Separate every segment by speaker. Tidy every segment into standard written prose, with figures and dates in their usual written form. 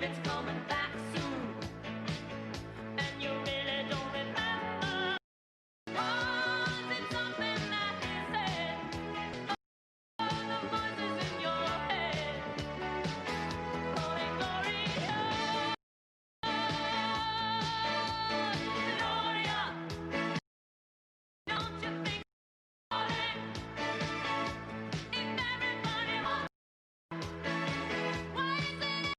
Speaker 1: believe it's coming back soon. And you really don't remember. Was it something that he said? Or the voices in your head? Calling Gloria. Gloria, don't you think about it? If everybody wants, why is it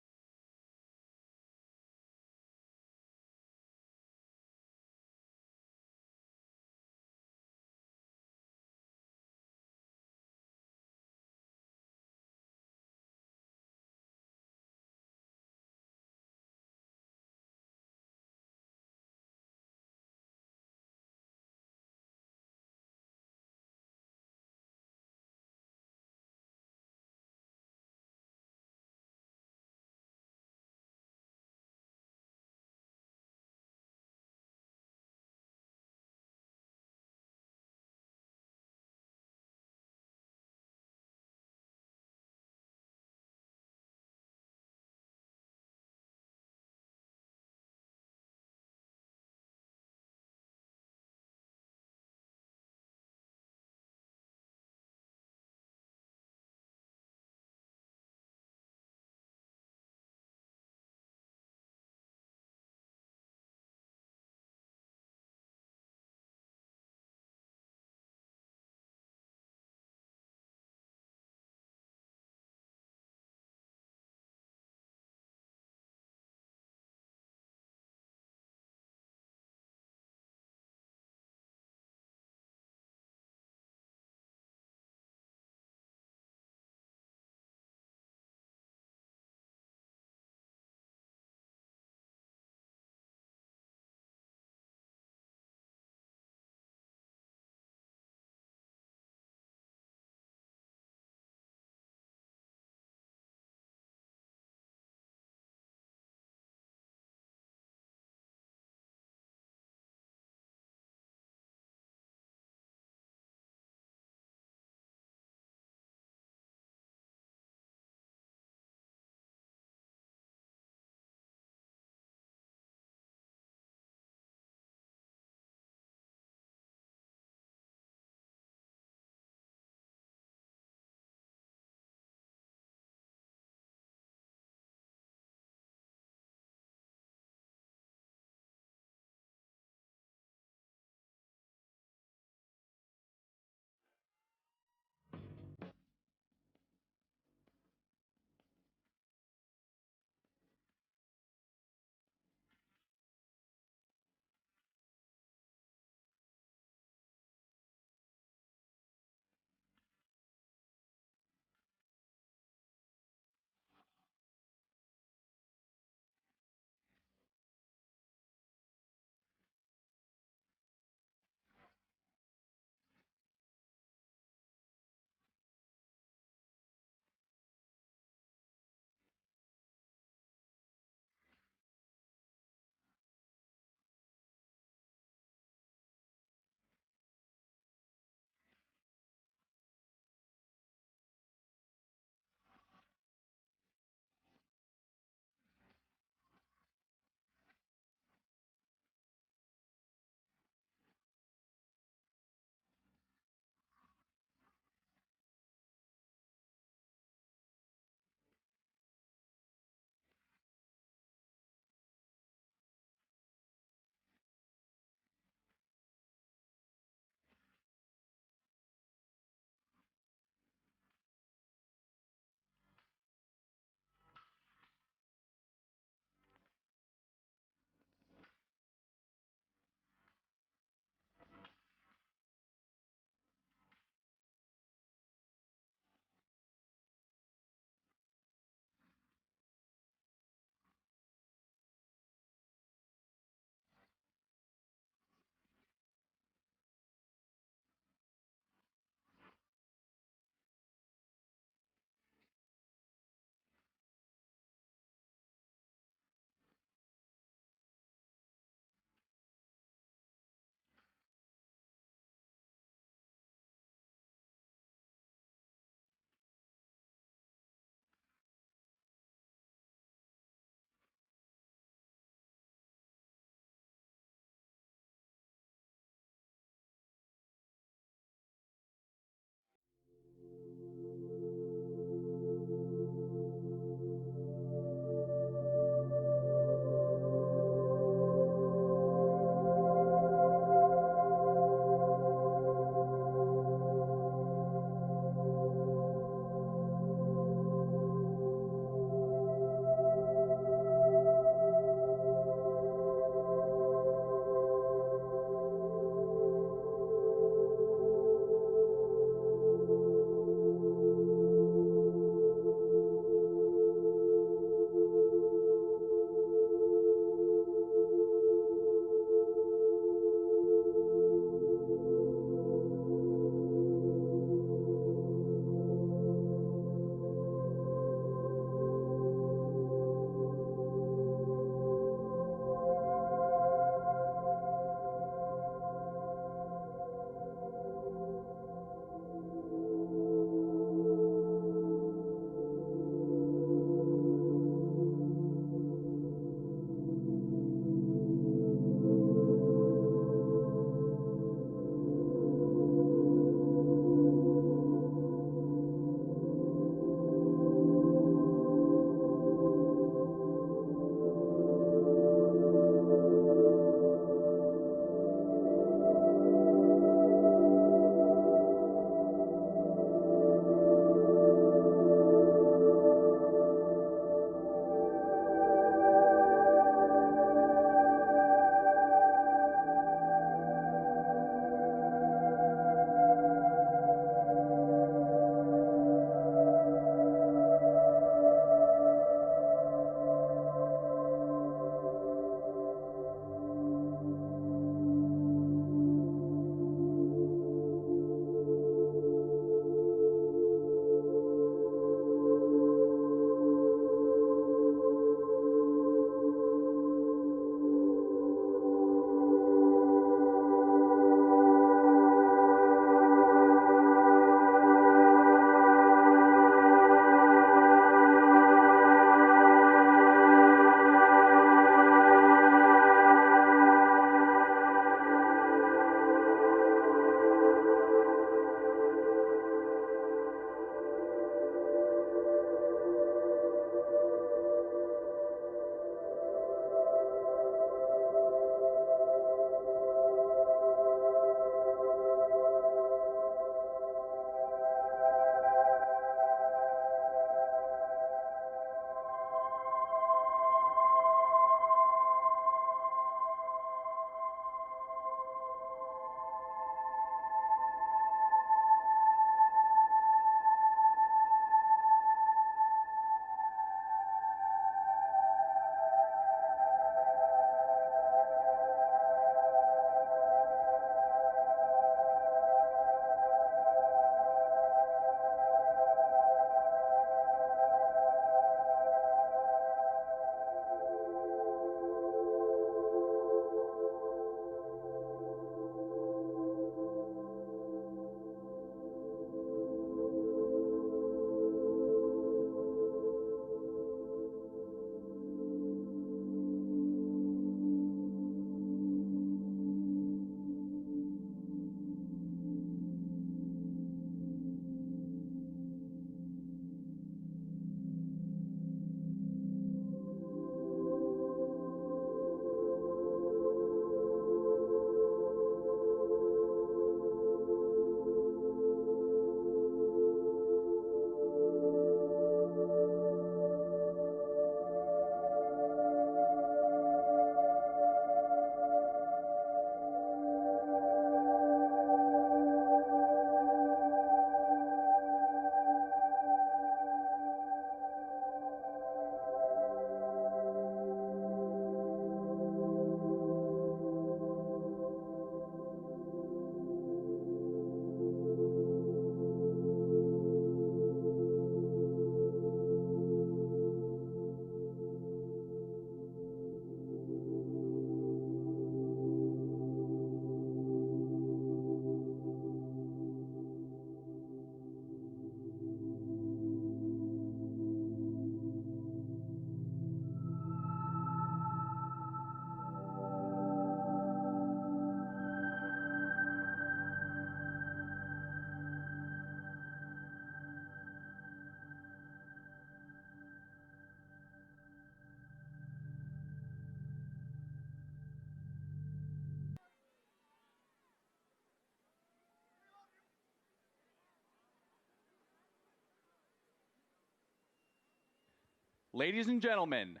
Speaker 2: Ladies and gentlemen,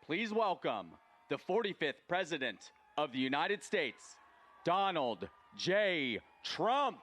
Speaker 2: please welcome the 45th President of the United States, Donald J. Trump.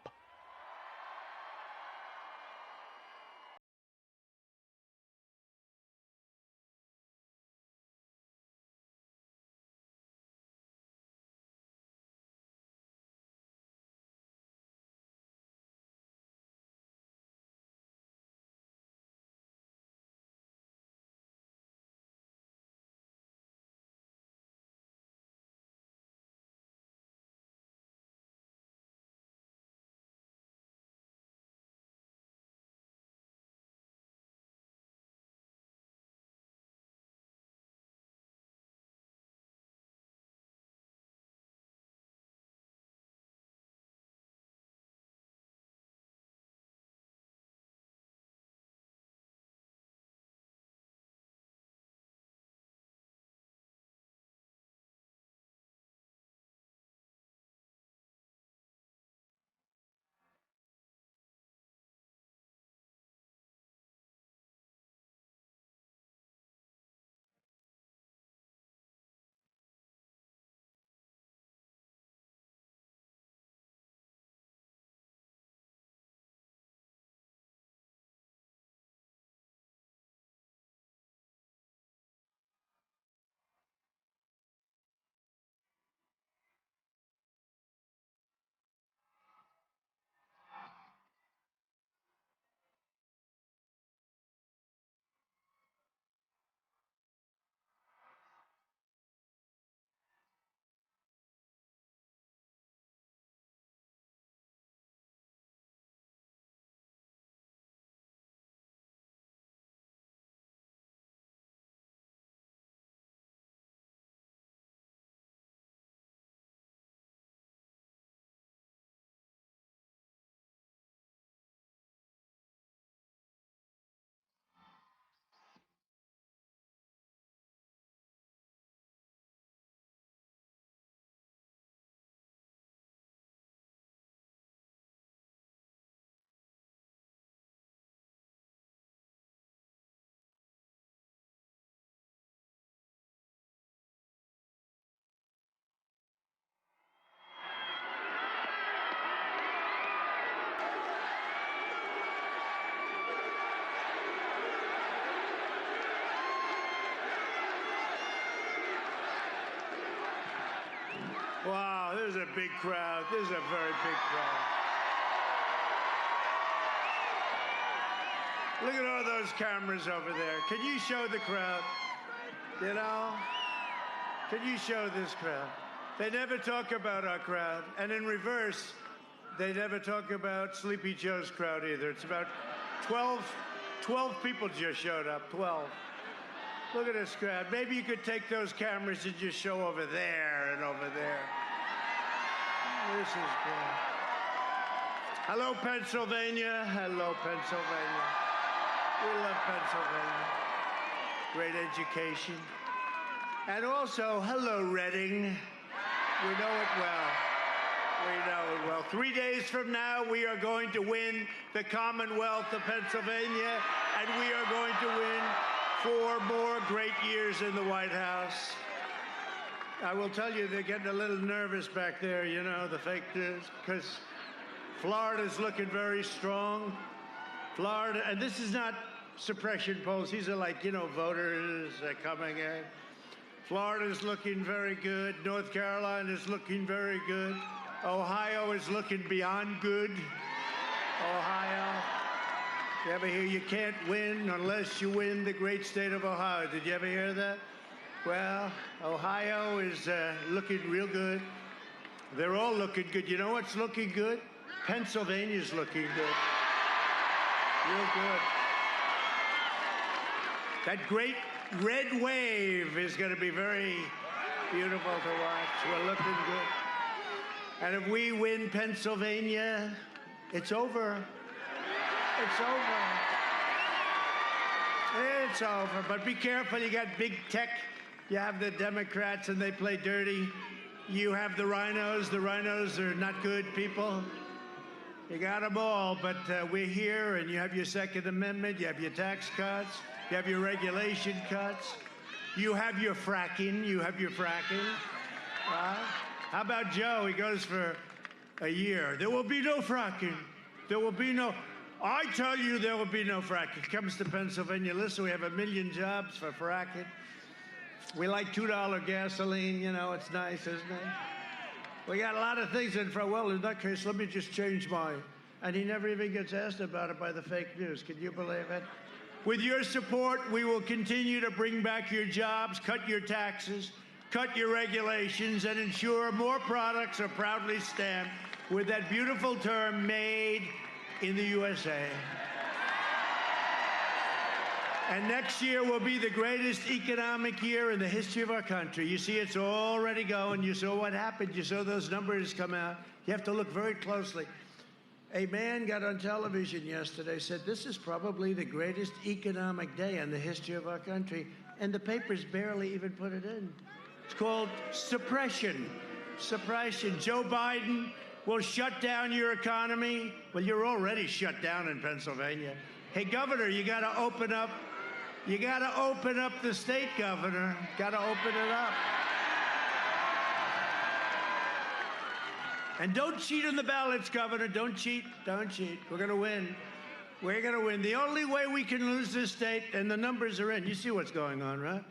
Speaker 3: Wow, this is a big crowd. This is a very big crowd. Look at all those cameras over there. Can you show the crowd? You know? Can you show this crowd? They never talk about our crowd. And in reverse, they never talk about Sleepy Joe's crowd either. It's about 12 people just showed up, 12. Look at this crowd. Maybe you could take those cameras and just show over there and over there. This is good. Hello, Pennsylvania. Hello, Pennsylvania. We love Pennsylvania. Great education. And also, hello, Reading. We know it well. We know it well. 3 days from now, we are going to win the Commonwealth of Pennsylvania, and we are going to win 4 more great years in the White House. I will tell you, they're getting a little nervous back there, you know, the fake news, because Florida's looking very strong. Florida, and this is not suppression polls. These are like, you know, voters coming in. Florida's looking very good. North Carolina's looking very good. Ohio is looking beyond good. Ohio. You ever hear you can't win unless you win the great state of Ohio? Did you ever hear that? Well, Ohio is looking real good. They're all looking good. You know what's looking good? Pennsylvania's looking good. Real good. That great red wave is going to be very beautiful to watch. We're looking good. And if we win Pennsylvania, it's over. It's over. It's over. But be careful. You got big tech. You have the Democrats, and they play dirty. You have the rhinos. The rhinos are not good people. You got them all. But we're here, and you have your Second Amendment. You have your tax cuts. You have your regulation cuts. You have your fracking. How about Joe? He goes for a year. There will be no fracking. I tell you, there will be no fracking. Comes to Pennsylvania. Listen, we have 1 million jobs for fracking. We like $2 gasoline. You know, it's nice, isn't it? We got a lot of things in front. Well, in that case, let me just change mine. And he never even gets asked about it by the fake news. Can you believe it? With your support, we will continue to bring back your jobs, cut your taxes, cut your regulations, and ensure more products are proudly stamped with that beautiful term, made in the USA. And next year will be the greatest economic year in the history of our country. You see, it's already going. You saw what happened. You saw those numbers come out. You have to look very closely. A man got on television yesterday, said this is probably the greatest economic day in the history of our country, and the papers barely even put it in. It's called suppression. Suppression. Joe Biden will shut down your economy. Well, you're already shut down in Pennsylvania. Hey, Governor, you got to open up. You got to open up the state, Governor. Got to open it up. And don't cheat on the ballots, Governor. Don't cheat. Don't cheat. We're going to win. We're going to win. The only way we can lose this state, and the numbers are in. You see what's going on, right?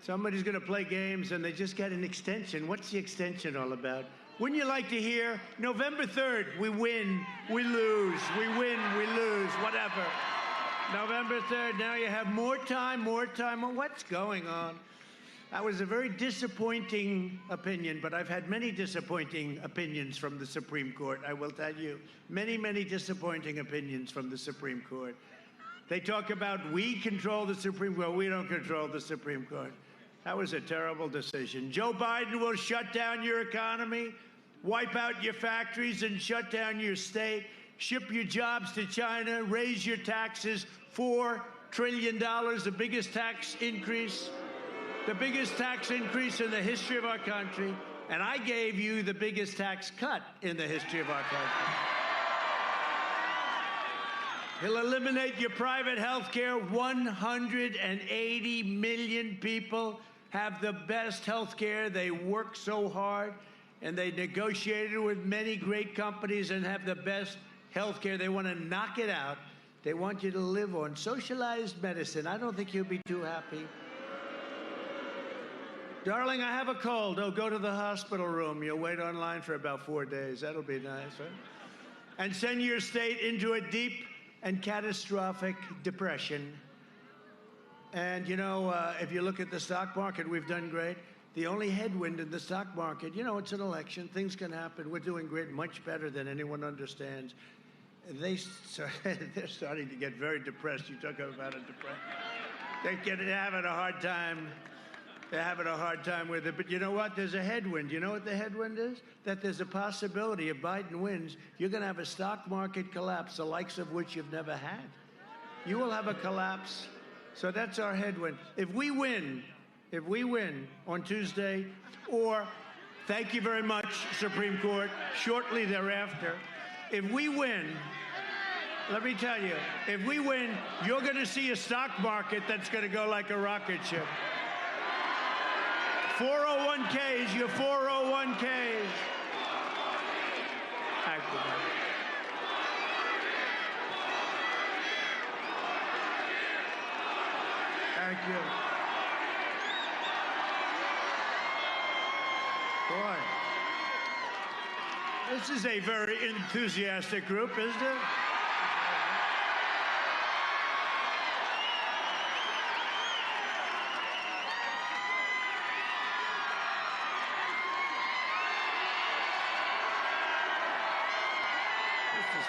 Speaker 3: Somebody's going to play games, and they just get an extension. What's the extension all about? Wouldn't you like to hear? November 3rd, we win, we lose. We win, we lose, whatever. November 3rd, now you have more time. What's going on? That was a very disappointing opinion, but I've had many disappointing opinions from the Supreme Court, I will tell you. Many, many disappointing opinions from the Supreme Court. They talk about we control the Supreme Court. We don't control the Supreme Court. That was a terrible decision. Joe Biden will shut down your economy, wipe out your factories and shut down your state, ship your jobs to China, raise your taxes, $4 trillion, the biggest tax increase in the history of our country. And I gave you the biggest tax cut in the history of our country. He'll eliminate your private health care. 180 million people have the best health care. They work so hard, and they negotiated with many great companies and have the best health care. They want to knock it out. They want you to live on socialized medicine. I don't think you'll be too happy. Darling, I have a cold. Oh, go to the hospital room. You'll wait online for about 4 days. That'll be nice, right? And send your state into a deep and catastrophic depression. And, you know, if you look at the stock market, we've done great. The only headwind in the stock market, you know, it's an election. Things can happen. We're doing great, much better than anyone understands. They're starting to get very depressed. You talk about a depression. They're having a hard time. They're having a hard time with it. But you know what? There's a headwind. You know what the headwind is? That there's a possibility if Biden wins, you're going to have a stock market collapse, the likes of which you've never had. You will have a collapse. So that's our headwind. If we win on Tuesday, or thank you very much, Supreme Court, shortly thereafter, if we win, let me tell you, if we win, you're going to see a stock market that's going to go like a rocket ship. 401ks, your 401ks. Thank you. Thank you. Boy, this is a very enthusiastic group, isn't it?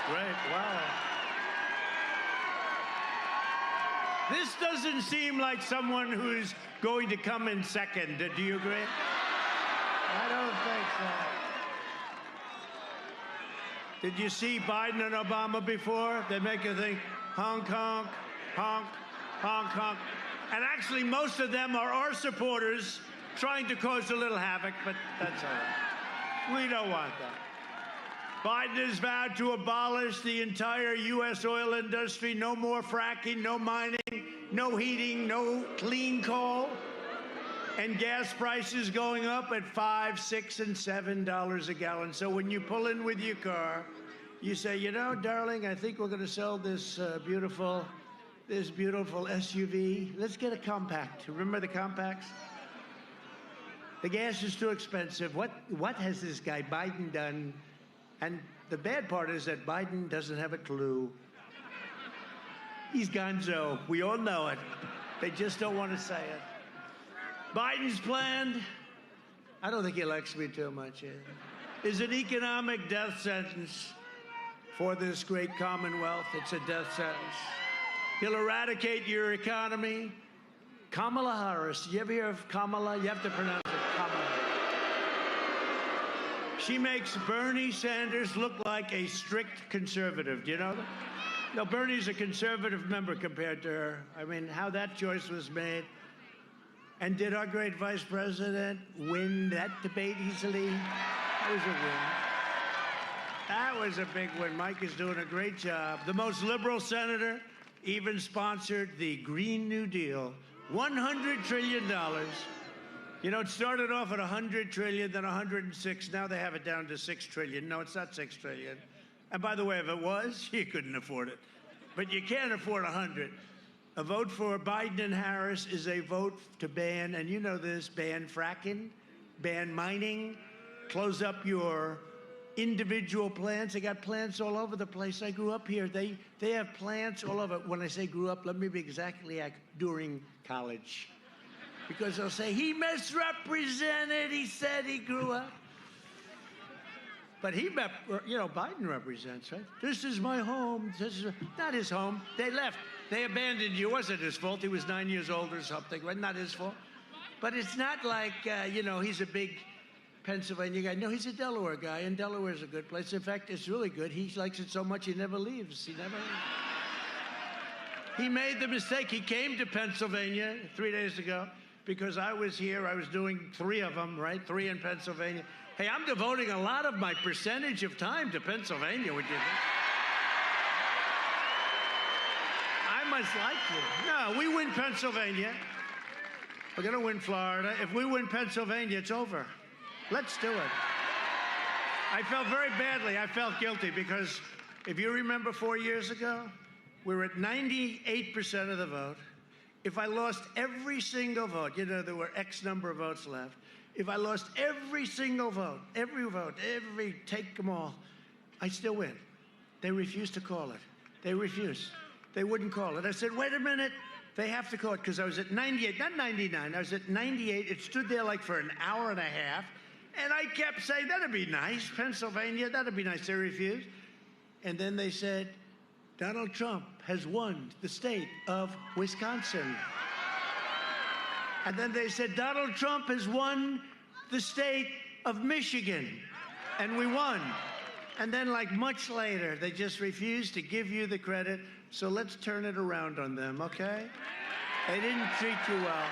Speaker 3: Great, wow. This doesn't seem like someone who's going to come in second. Do you agree? I don't think so. Did you see Biden and Obama before? They make you think, honk, honk, honk, honk, honk. And actually, most of them are our supporters trying to cause a little havoc, but that's all right. We don't want that. Biden has vowed to abolish the entire U.S. oil industry. No more fracking, no mining, no heating, no clean coal. And gas prices going up at $5, $6, and $7 a gallon. So when you pull in with your car, you say, you know, darling, I think we're going to sell this beautiful SUV. Let's get a compact. Remember the compacts? The gas is too expensive. What has this guy Biden done? And the bad part is that Biden doesn't have a clue. He's gonzo. We all know it. They just don't want to say it. Biden's plan, I don't think he likes me too much, is an economic death sentence for this great Commonwealth. It's a death sentence. He'll eradicate your economy. Kamala Harris, you ever hear of Kamala? You have to pronounce it Kamala. She makes Bernie Sanders look like a strict conservative. Do you know that? No, Bernie's a conservative member compared to her. I mean, how that choice was made. And did our great vice president win that debate easily? That was a win. That was a big win. Mike is doing a great job. The most liberal senator even sponsored the Green New Deal. $100 trillion. You know, it started off at $100 trillion, then 106. Now they have it down to $6 trillion. No, it's not $6 trillion. And by the way, if it was, you couldn't afford it. But you can't afford 100. A vote for Biden and Harris is a vote to ban, and you know this, ban fracking, ban mining, close up your individual plants. They got plants all over the place. I grew up here. They have plants all over. When I say grew up, let me be exactly like during college. Because they'll say, he misrepresented, he said he grew up. But Biden represents, right? This is my home. This is not his home. They left. They abandoned you. It wasn't his fault. He was 9 years old or something. Right? Not his fault. But it's not like, he's a big Pennsylvania guy. No, he's a Delaware guy, and Delaware's a good place. In fact, it's really good. He likes it so much he never leaves. He made the mistake. He came to Pennsylvania 3 days ago because I was here. I was doing 3 of them, right? 3 in Pennsylvania. Hey, I'm devoting a lot of my percentage of time to Pennsylvania, would you think? I must like you. No, we win Pennsylvania. We're going to win Florida. If we win Pennsylvania, it's over. Let's do it. I felt very badly. I felt guilty because if you remember 4 years ago, we were at 98% of the vote. If I lost every single vote, there were X number of votes left. If I lost every single vote, take them all, I still win. They refused to call it. They refused. They wouldn't call it. I said, wait a minute. They have to call it because I was at 98, not 99. I was at 98. It stood there like for an hour and a half. And I kept saying, that'd be nice. Pennsylvania, that'd be nice. They refused. And then they said, Donald Trump has won the state of Wisconsin. And then they said, Donald Trump has won the state of Michigan. And we won. And then, like much later, they just refused to give you the credit. So let's turn it around on them, okay? They didn't treat you well.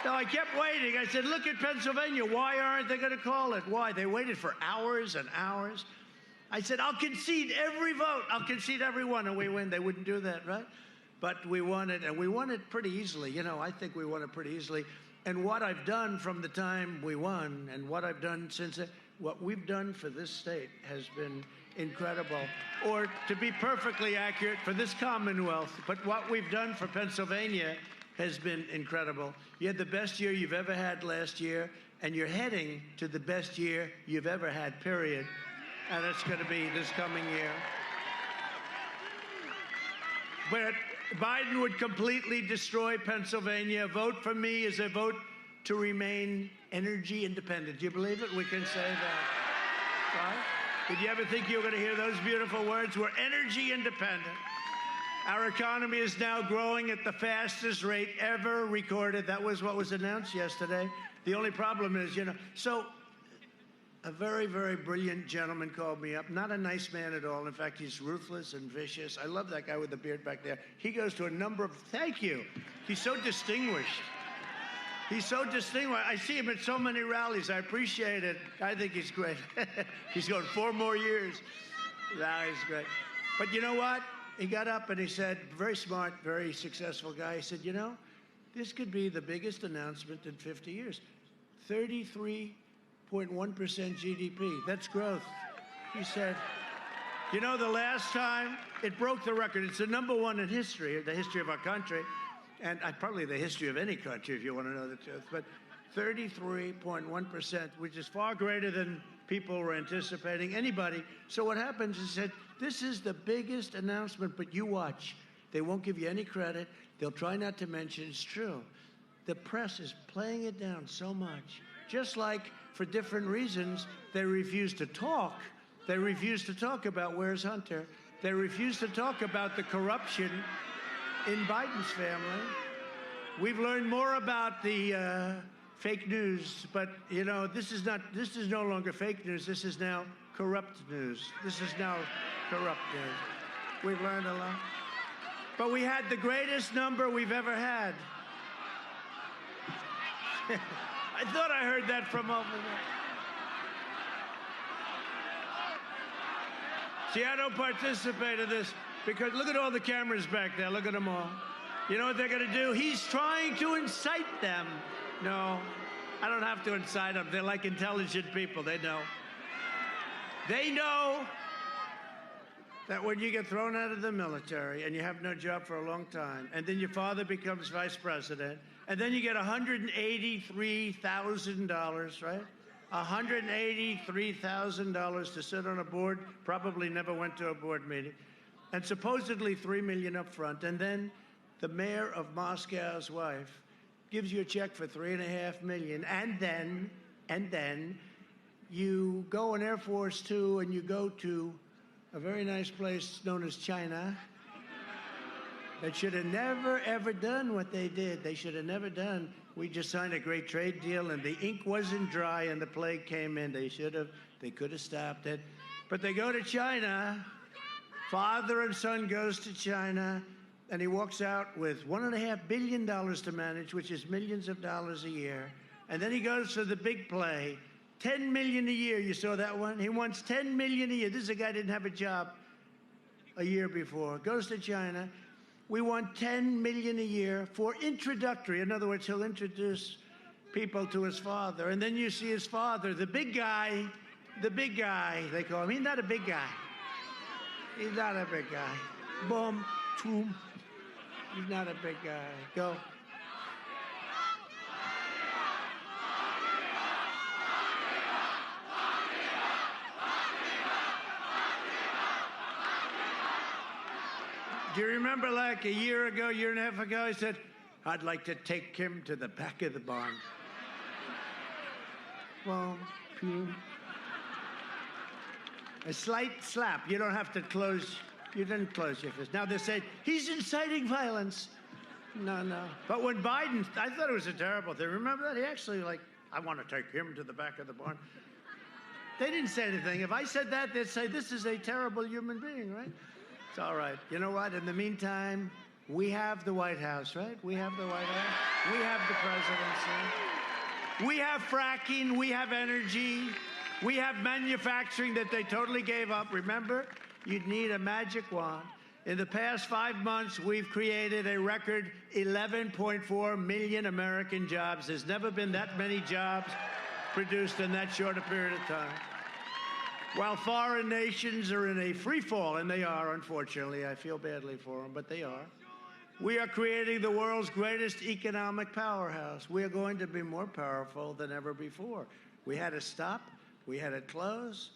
Speaker 3: No, I kept waiting. I said, look at Pennsylvania. Why aren't they going to call it? Why? They waited for hours and hours. I said, I'll concede every vote. I'll concede every one, and we win. They wouldn't do that, right? But we won it, and we won it pretty easily. I think we won it pretty easily. And what I've done from the time we won and what I've done since it, what we've done for this state has been incredible. Or to be perfectly accurate, for this Commonwealth. But what we've done for Pennsylvania has been incredible. You had the best year you've ever had last year, and you're heading to the best year you've ever had, period. And it's going to be this coming year. But Biden would completely destroy Pennsylvania. Vote for me is a vote to remain energy independent. Do you believe it? We can say that. Right? Did you ever think you were going to hear those beautiful words? We're energy independent. Our economy is now growing at the fastest rate ever recorded. That was what was announced yesterday. The only problem is, so a very, very brilliant gentleman called me up. Not a nice man at all. In fact, he's ruthless and vicious. I love that guy with the beard back there. He goes to a number of, thank you. He's so distinguished. He's so distinguished. I see him at so many rallies. I appreciate it. I think he's great. He's going 4 more years. Now he's great. But you know what? He got up and he said, very smart, very successful guy. He said, you know, this could be the biggest announcement in 50 years. 33.1% GDP. That's growth. He said, you know, the last time it broke the record, it's the #1 in history, the history of our country, and probably the history of any country, if you want to know the truth, but 33.1%, which is far greater than people were anticipating, anybody. So what happens is that this is the biggest announcement, but you watch. They won't give you any credit. They'll try not to mention it's true. The press is playing it down so much. Just like, for different reasons, they refuse to talk. They refuse to talk about where's Hunter. They refuse to talk about the corruption in Biden's family. We've learned more about the fake news, but you know, this is no longer fake news. This is now corrupt news. This is now corrupt news. We've learned a lot. But we had the greatest number we've ever had. I thought I heard that from over there. See, I don't participate in this because look at all the cameras back there. Look at them all. You know what they're going to do? He's trying to incite them. No, I don't have to incite them. They're like intelligent people. They know. They know that when you get thrown out of the military and you have no job for a long time, and then your father becomes vice president, and then you get $183,000, right? $183,000 to sit on a board, probably never went to a board meeting, and supposedly $3 million up front, and then the mayor of Moscow's wife gives you a check for $3.5 million, and then you go on Air Force Two and you go to a very nice place known as China that should have never, ever done what they did. They should have never done. We just signed a great trade deal, and the ink wasn't dry, and the plague came in. They could have stopped it. But they go to China. Father and son goes to China, and he walks out with $1.5 billion to manage, which is millions of dollars a year. And then he goes for the big play, $10 million a year. You saw that one? He wants $10 million a year. This is a guy who didn't have a job a year before. Goes to China. We want $10 million a year for introductory. In other words, he'll introduce people to his father. And then you see his father, the big guy, they call him. He's not a big guy. He's not a big guy. Boom, boom. He's not a big guy. Go. Do you remember like a year ago, year and a half ago, he said, I'd like to take him to the back of the barn. Well, a slight slap. You don't have to close, you didn't close your fist. Now they say, he's inciting violence. No. But when Biden, I thought it was a terrible thing. Remember that? He actually I want to take him to the back of the barn. They didn't say anything. If I said that, they'd say, this is a terrible human being, right? It's all right. You know what? In the meantime, we have the White House, right? We have the White House. We have the presidency. We have fracking. We have energy. We have manufacturing that they totally gave up. Remember, you'd need a magic wand. In the past 5 months, we've created a record 11.4 million American jobs. There's never been that many jobs produced in that short a period of time. While foreign nations are in a free fall, and they are, unfortunately, I feel badly for them, but they are, we are creating the world's greatest economic powerhouse. We are going to be more powerful than ever before. We had to stop. We had to close.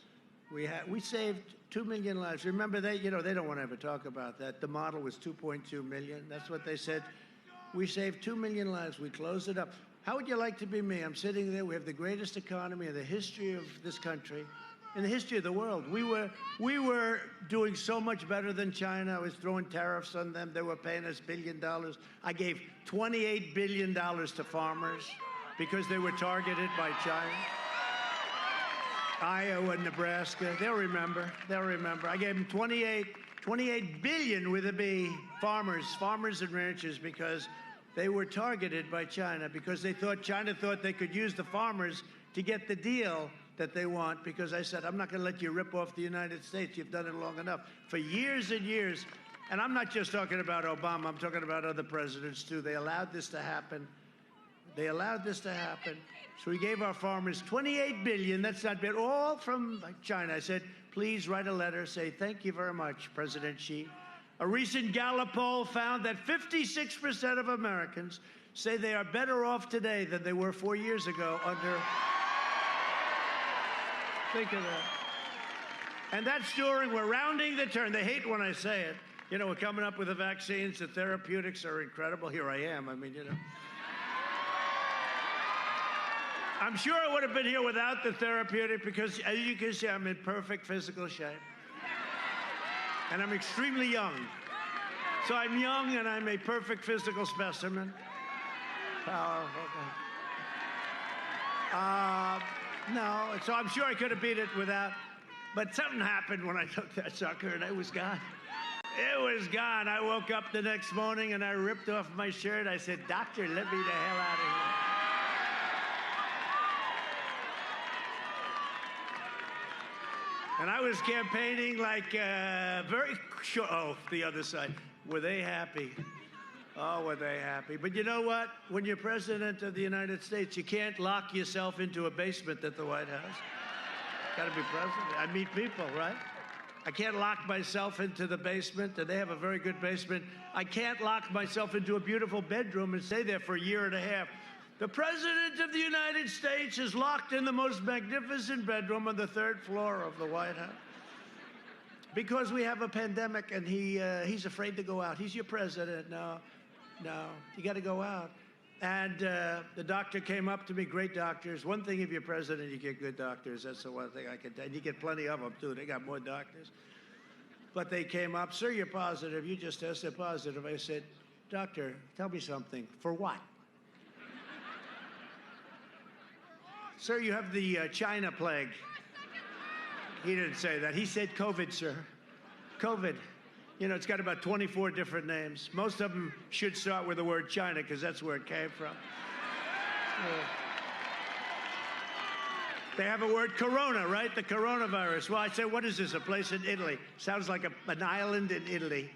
Speaker 3: We saved 2 million lives. Remember, they don't want to ever talk about that. The model was 2.2 million. That's what they said. We saved 2 million lives. We closed it up. How would you like to be me? I'm sitting there. We have the greatest economy in the history of this country. In the history of the world. We were doing so much better than China. I was throwing tariffs on them. They were paying us $1 billion. I gave $28 billion to farmers because they were targeted by China. Iowa and Nebraska, they'll remember. I gave them 28 billion with a B, farmers and ranchers, because they were targeted by China because China thought they could use the farmers to get the deal that they want, because I said, I'm not going to let you rip off the United States. You've done it long enough. For years and years, and I'm not just talking about Obama, I'm talking about other presidents too. They allowed this to happen. They allowed this to happen. So we gave our farmers $28 billion. That's not bad. All from China. I said, please write a letter, say thank you very much, President Xi. A recent Gallup poll found that 56% of Americans say they are better off today than they were 4 years ago under... Think of that. And that's during, we're rounding the turn. They hate when I say it. You know, we're coming up with the vaccines. The therapeutics are incredible. Here I am. I mean, you know. I'm sure I would have been here without the therapeutic because, as you can see, I'm in perfect physical shape. And I'm extremely young. So I'm young and I'm a perfect physical specimen. Powerful. No, so I'm sure I could have beat it without, but something happened when I took that sucker and it was gone. It was gone. I woke up the next morning and I ripped off my shirt. I said, doctor, let me the hell out of here. And I was campaigning like very sure. Oh, the other side. Were they happy? Oh, were they happy? But you know what? When you're president of the United States, you can't lock yourself into a basement at the White House. Got to be president. I meet people, right? I can't lock myself into the basement, and they have a very good basement. I can't lock myself into a beautiful bedroom and stay there for a year and a half. The President of the United States is locked in the most magnificent bedroom on the 3rd floor of the White House because we have a pandemic, and he's afraid to go out. He's your president. No, you got to go out. And the doctor came up to me, great doctors. One thing, if you're president, you get good doctors. That's the one thing I can tell. And you get plenty of them, too. They got more doctors. But they came up, sir, you're positive. You just tested positive. I said, doctor, tell me something. For what? Sir, you have the China plague. He didn't say that. He said COVID, sir. COVID. You know, it's got about 24 different names. Most of them should start with the word China because that's where it came from. They have a word corona, right? The coronavirus. Well, I said, what is this, a place in Italy? Sounds like an island in Italy.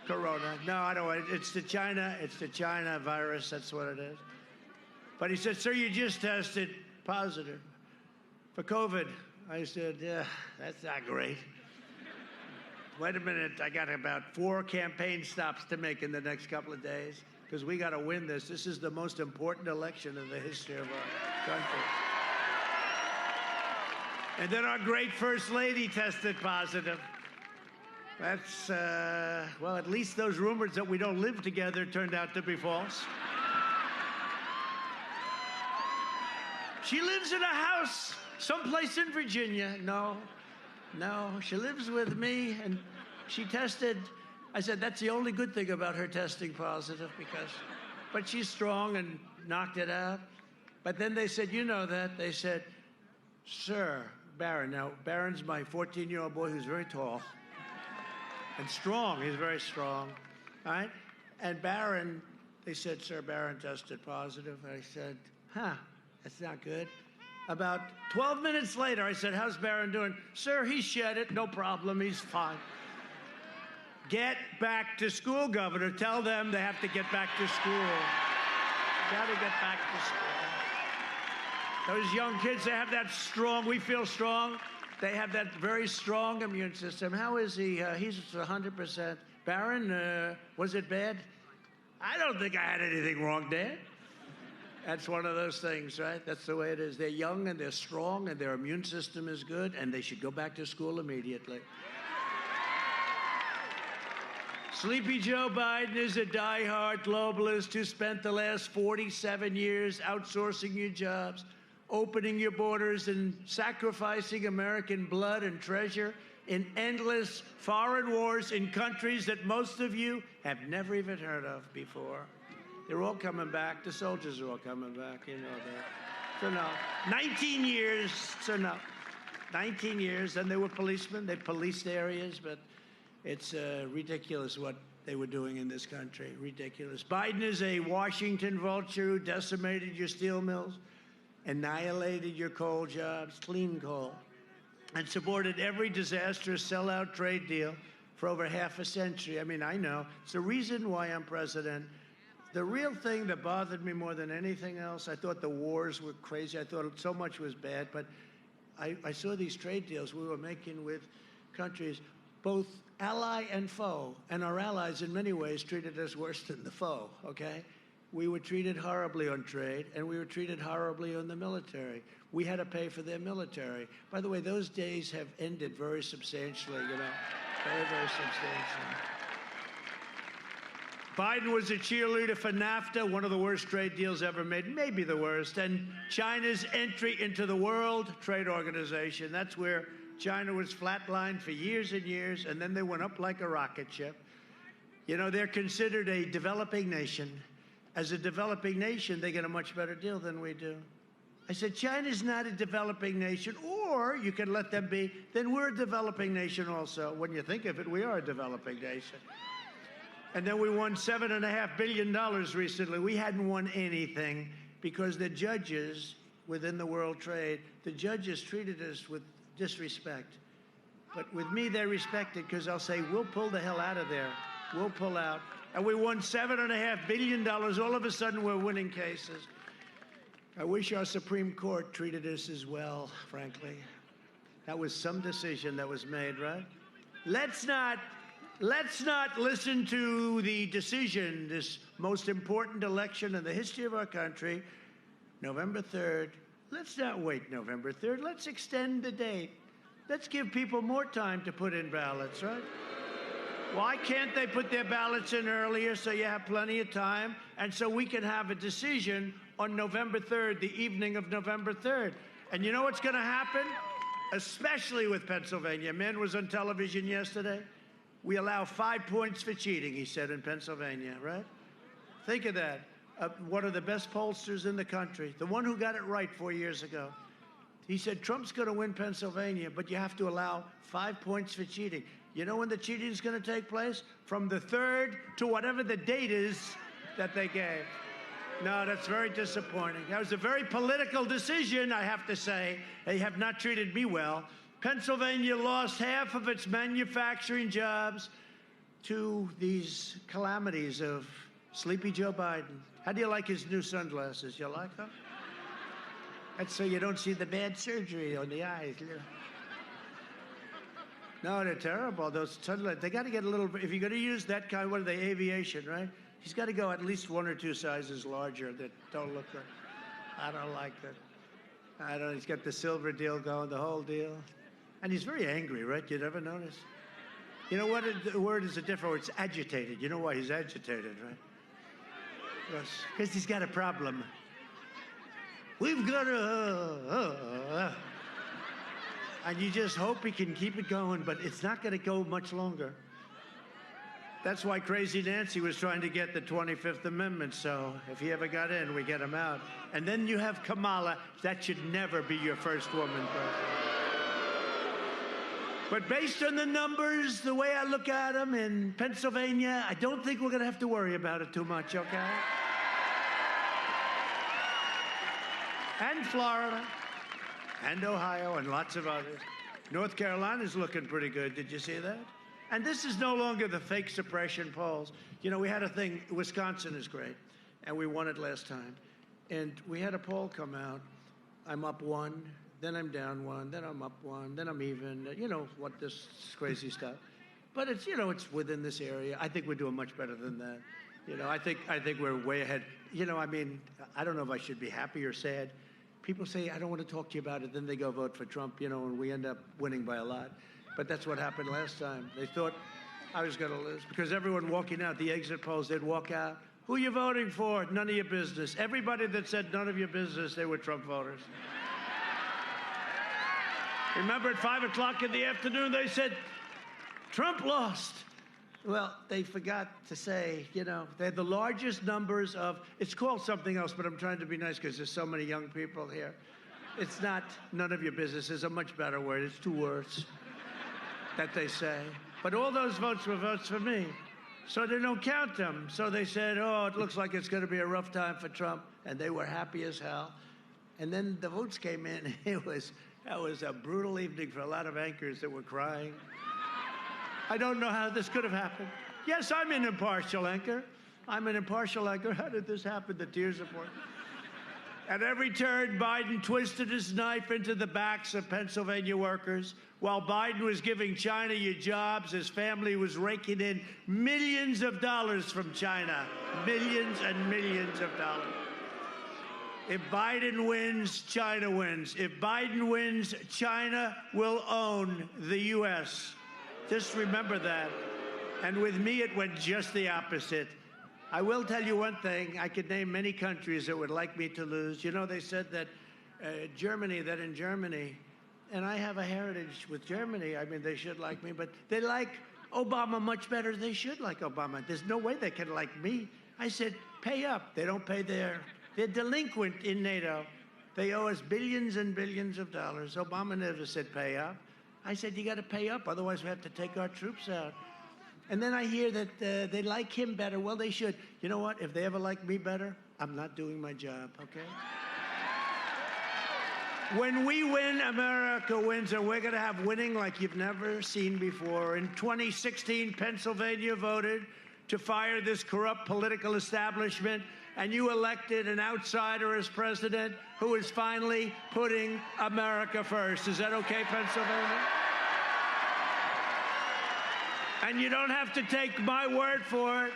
Speaker 3: Corona. No, I don't. It's the China virus. That's what it is. But he said, sir, you just tested positive for COVID. I said, yeah, that's not great. Wait a minute, I got about 4 campaign stops to make in the next couple of days because we got to win this. This is the most important election in the history of our country. And then our great First Lady tested positive. That's, well, at least those rumors that we don't live together turned out to be false. She lives in a house someplace in Virginia. No, she lives with me, and she tested. I said, that's the only good thing about her testing positive, but she's strong and knocked it out. But then they said, you know that? They said, sir, Barron. Now, Barron's my 14-year-old boy who's very tall and strong. He's very strong, all right? And Barron, they said, sir, Barron tested positive. I said, that's not good. About 12 minutes later, I said, how's Barron doing? Sir, he shed it, no problem, he's fine. Get back to school, Governor. Tell them they have to get back to school. Got to get back to school. Those young kids, they have that strong, we feel strong. They have that very strong immune system. How is he? He's 100%. Barron, was it bad? I don't think I had anything wrong, Dad. That's one of those things, right? That's the way it is. They're young and they're strong and their immune system is good and they should go back to school immediately. Sleepy Joe Biden is a diehard globalist who spent the last 47 years outsourcing your jobs, opening your borders, and sacrificing American blood and treasure in endless foreign wars in countries that most of you have never even heard of before. They're all coming back. The soldiers are all coming back. You know that. So no. 19 years. So no. 19 years. And they were policemen. They policed areas. But it's ridiculous what they were doing in this country. Ridiculous. Biden is a Washington vulture who decimated your steel mills, annihilated your coal jobs, clean coal, and supported every disastrous sellout trade deal for over half a century. I mean, I know. It's the reason why I'm president. The real thing that bothered me more than anything else, I thought the wars were crazy. I thought so much was bad, but I saw these trade deals we were making with countries, both ally and foe, and our allies in many ways treated us worse than the foe, okay? We were treated horribly on trade, and we were treated horribly on the military. We had to pay for their military. By the way, those days have ended very substantially, you know, very, very substantially. Biden was a cheerleader for NAFTA, one of the worst trade deals ever made, maybe the worst, and China's entry into the World Trade Organization. That's where China was flatlined for years and years, and then they went up like a rocket ship. You know, they're considered a developing nation. As a developing nation, they get a much better deal than we do. I said, China's not a developing nation, or you can let them be, then we're a developing nation also. When you think of it, we are a developing nation. And then we won $7.5 billion recently. We hadn't won anything because the judges within the World Trade, the judges treated us with disrespect. But with me, they respect it because I'll say, we'll pull the hell out of there. We'll pull out. And we won $7.5 billion. All of a sudden, we're winning cases. I wish our Supreme Court treated us as well, frankly. That was some decision that was made, right? Let's not listen to the decision, this most important election in the history of our country, November 3rd. Let's not wait November 3rd. Let's extend the date. Let's give people more time to put in ballots, right? Why can't they put their ballots in earlier so you have plenty of time and so we can have a decision on November 3rd, the evening of November 3rd? And you know what's going to happen? Especially with Pennsylvania. A man was on television yesterday. We allow 5 points for cheating, he said, in Pennsylvania, right? Think of that. One of the best pollsters in the country, the one who got it right 4 years ago. He said, Trump's going to win Pennsylvania, but you have to allow 5 points for cheating. You know when the cheating is going to take place? From the 3rd to whatever the date is that they gave. No, that's very disappointing. That was a very political decision, I have to say. They have not treated me well. Pennsylvania lost half of its manufacturing jobs to these calamities of Sleepy Joe Biden. How do you like his new sunglasses? You like them? That's so you don't see the bad surgery on the eyes. No, they're terrible. Those sunglasses, they got to get a little, if you're going to use that kind, what are they, aviation, right? He's got to go at least 1 or 2 sizes larger that don't look good. I don't like that. He's got the silver deal going, the whole deal. And he's very angry, right? You never notice? You know what? The word is a different word. It's agitated. You know why he's agitated, right? Because he's got a problem. We've got a... And you just hope he can keep it going, but it's not going to go much longer. That's why Crazy Nancy was trying to get the 25th Amendment, so if he ever got in, we get him out. And then you have Kamala. That should never be your first woman president. But based on the numbers, the way I look at them in Pennsylvania, I don't think we're going to have to worry about it too much, okay? And Florida, and Ohio, and lots of others. North Carolina's looking pretty good. Did you see that? And this is no longer the fake suppression polls. You know, we had a thing, Wisconsin is great, and we won it last time. And we had a poll come out. I'm up 1, then I'm down 1, then I'm up 1, then I'm even. You know, what this crazy stuff. But it's, you know, it's within this area. I think we're doing much better than that. You know, I think we're way ahead. You know, I mean, I don't know if I should be happy or sad. People say, I don't want to talk to you about it. Then they go vote for Trump, you know, and we end up winning by a lot. But that's what happened last time. They thought I was going to lose because everyone walking out, the exit polls, they'd walk out. Who are you voting for? None of your business. Everybody that said none of your business, they were Trump voters. Remember at 5 o'clock in the afternoon, they said, Trump lost. Well, they forgot to say, you know, they had the largest numbers of, it's called something else, but I'm trying to be nice because there's so many young people here. It's not none of your business. It's a much better word. It's 2 words that they say. But all those votes were votes for me. So they don't count them. So they said, oh, it looks like it's going to be a rough time for Trump. And they were happy as hell. And then the votes came in. That was a brutal evening for a lot of anchors that were crying. I don't know how this could have happened. Yes, I'm an impartial anchor. I'm an impartial anchor. How did this happen? The tears of pouring. At every turn, Biden twisted his knife into the backs of Pennsylvania workers. While Biden was giving China your jobs, his family was raking in millions of dollars from China. Millions and millions of dollars. If Biden wins, China wins. If Biden wins, China will own the U.S. Just remember that. And with me, it went just the opposite. I will tell you one thing. I could name many countries that would like me to lose. You know, they said that in Germany, and I have a heritage with Germany. I mean, they should like me, but they like Obama much better. They should like Obama. There's no way they can like me. I said, pay up. They don't pay they're delinquent in NATO. They owe us billions and billions of dollars. Obama never said pay up. I said, you got to pay up, otherwise we have to take our troops out. And then I hear that they like him better. Well, they should. You know what? If they ever like me better, I'm not doing my job, okay? When we win, America wins, and we're going to have winning like you've never seen before. In 2016, Pennsylvania voted to fire this corrupt political establishment, and you elected an outsider as president who is finally putting America first. Is that okay, Pennsylvania? And you don't have to take my word for it,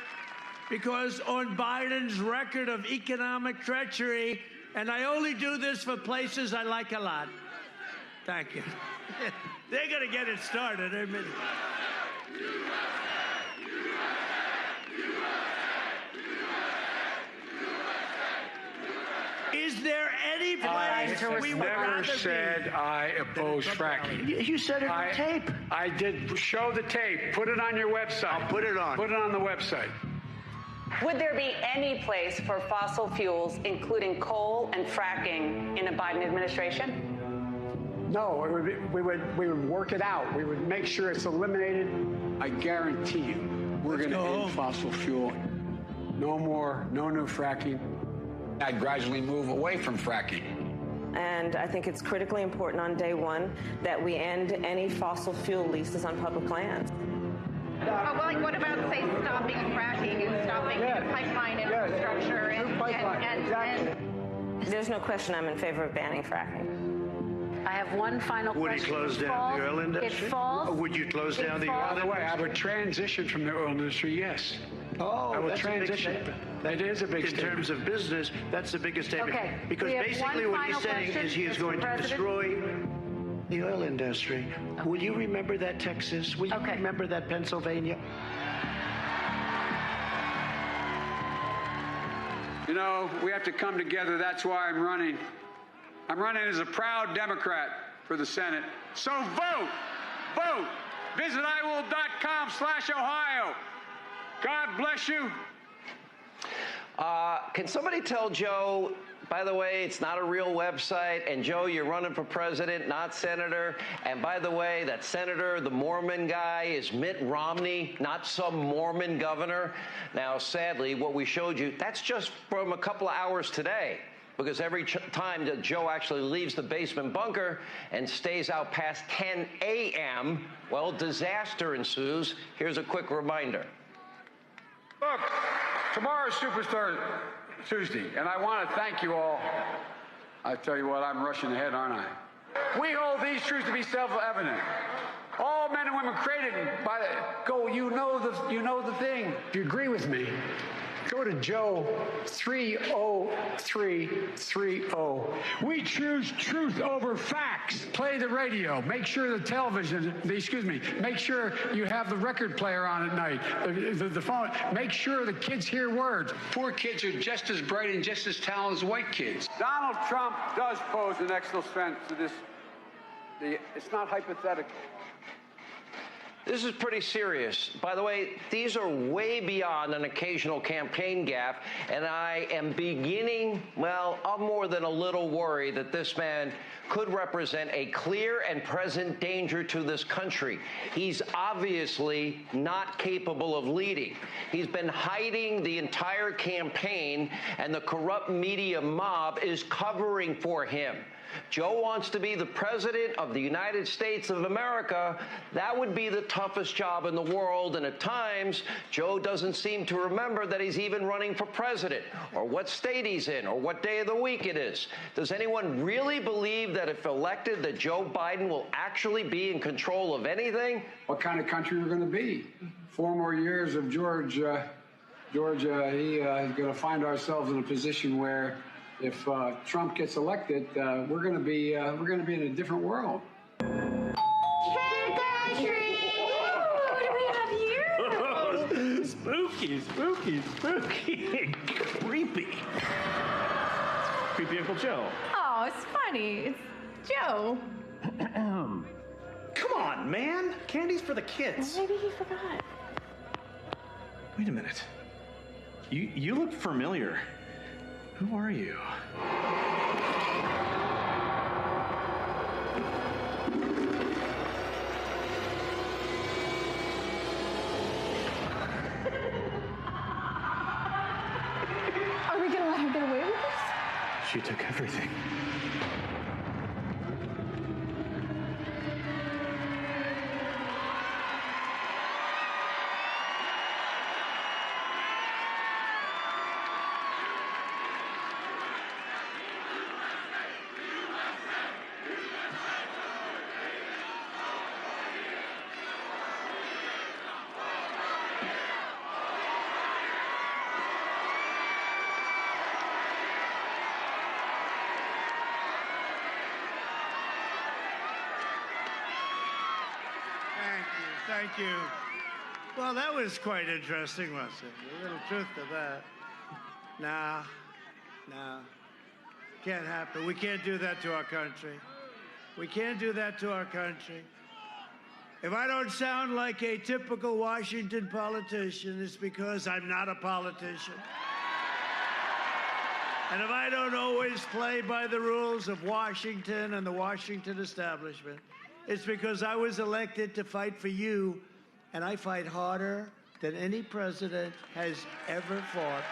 Speaker 3: because on Biden's record of economic treachery, and I only do this for places I like a lot. Thank you. They're going to get it started. I mean, is there any place we would rather
Speaker 4: never said
Speaker 3: be?
Speaker 4: I oppose fracking.
Speaker 3: You said it on tape.
Speaker 4: I did show the tape. Put it on your website.
Speaker 3: I'll put it on.
Speaker 4: Put it on the website.
Speaker 5: Would there be any place for fossil fuels, including coal and fracking, in a Biden administration?
Speaker 4: No, we would work it out. We would make sure it's eliminated. I guarantee you, we're going to end fossil fuel. No more, no new fracking.
Speaker 6: I'd gradually move away from fracking.
Speaker 7: And I think it's critically important on day one that we end any fossil fuel leases on public lands.
Speaker 8: Well, like, what about, say, stopping fracking and stopping pipeline infrastructure and
Speaker 7: There's no question I'm in favor of banning fracking.
Speaker 9: I have one final
Speaker 3: Would
Speaker 9: question.
Speaker 3: he close down the oil industry?
Speaker 9: It falls.
Speaker 3: Or would you close down the oil
Speaker 4: By
Speaker 3: industry?
Speaker 4: the way, I would transition from the oil industry, yes.
Speaker 3: Oh,
Speaker 4: I will
Speaker 3: that's
Speaker 4: transition.
Speaker 3: A big statement.
Speaker 4: That is a big
Speaker 3: In
Speaker 4: statement.
Speaker 3: terms of business, that's the biggest statement.
Speaker 9: Okay.
Speaker 3: Because
Speaker 9: We have
Speaker 3: basically
Speaker 9: one
Speaker 3: what he's
Speaker 9: final
Speaker 3: saying
Speaker 9: question,
Speaker 3: is he is
Speaker 9: Mr.
Speaker 3: going to
Speaker 9: President.
Speaker 3: destroy the oil industry. Will you remember that, Texas? Will you
Speaker 9: Okay.
Speaker 3: remember that, Pennsylvania?
Speaker 4: You know, we have to come together. That's why I'm running. I'm running as a proud Democrat for the Senate. So vote! Vote! Visit iwill.com/Ohio. God bless you.
Speaker 10: Can somebody tell Joe, by the way, it's not a real website, and Joe, you're running for president, not senator, and by the way, that senator, the Mormon guy, is Mitt Romney, not some Mormon governor. Now, sadly, what we showed you, that's just from a couple of hours today, because every time that Joe actually leaves the basement bunker and stays out past 10 a.m., well, disaster ensues. Here's a quick reminder.
Speaker 4: Look, tomorrow's Superstar Tuesday, and I want to thank you all. I tell you what, I'm rushing ahead, aren't I? We hold these truths to be self-evident. All men and women created by you know the thing. If you agree with me, go to Joe 30330. We choose truth over facts. Play the radio. Make sure the television, make sure you have the record player on at night, the phone. Make sure the kids hear words. Poor kids are just as bright and just as talented as white kids. Donald Trump does pose an existential threat to this. It's not hypothetical.
Speaker 10: This is pretty serious. By the way, these are way beyond an occasional campaign gaffe, and I am beginning, well, I'm more than a little worried that this man could represent a clear and present danger to this country. He's obviously not capable of leading. He's been hiding the entire campaign, and the corrupt media mob is covering for him. Joe wants to be the president of the United States of America. That would be the toughest job in the world, and at times, Joe doesn't seem to remember that he's even running for president, or what state he's in, or what day of the week it is. Does anyone really believe that if elected, that Joe Biden will actually be in control of anything?
Speaker 4: What kind of country we're going to be? 4 more years of George, he's going to find ourselves in a position where if Trump gets elected, we're going to be in a different world.
Speaker 8: Trick or treat! What do we have here?
Speaker 11: Spooky, spooky, spooky. Creepy. Creepy Uncle Joe.
Speaker 8: Oh, it's funny. It's Joe.
Speaker 11: Come on, man. Candy's for the kids.
Speaker 8: Maybe he forgot.
Speaker 11: Wait a minute. You look familiar. Who are you?
Speaker 8: Are we gonna let her get away with this?
Speaker 11: She took everything.
Speaker 3: Thank you. Well, that was quite interesting, wasn't it? A little truth to that. No. Can't happen. We can't do that to our country. We can't do that to our country. If I don't sound like a typical Washington politician, it's because I'm not a politician. And if I don't always play by the rules of Washington and the Washington establishment, it's because I was elected to fight for you, and I fight harder than any president has ever fought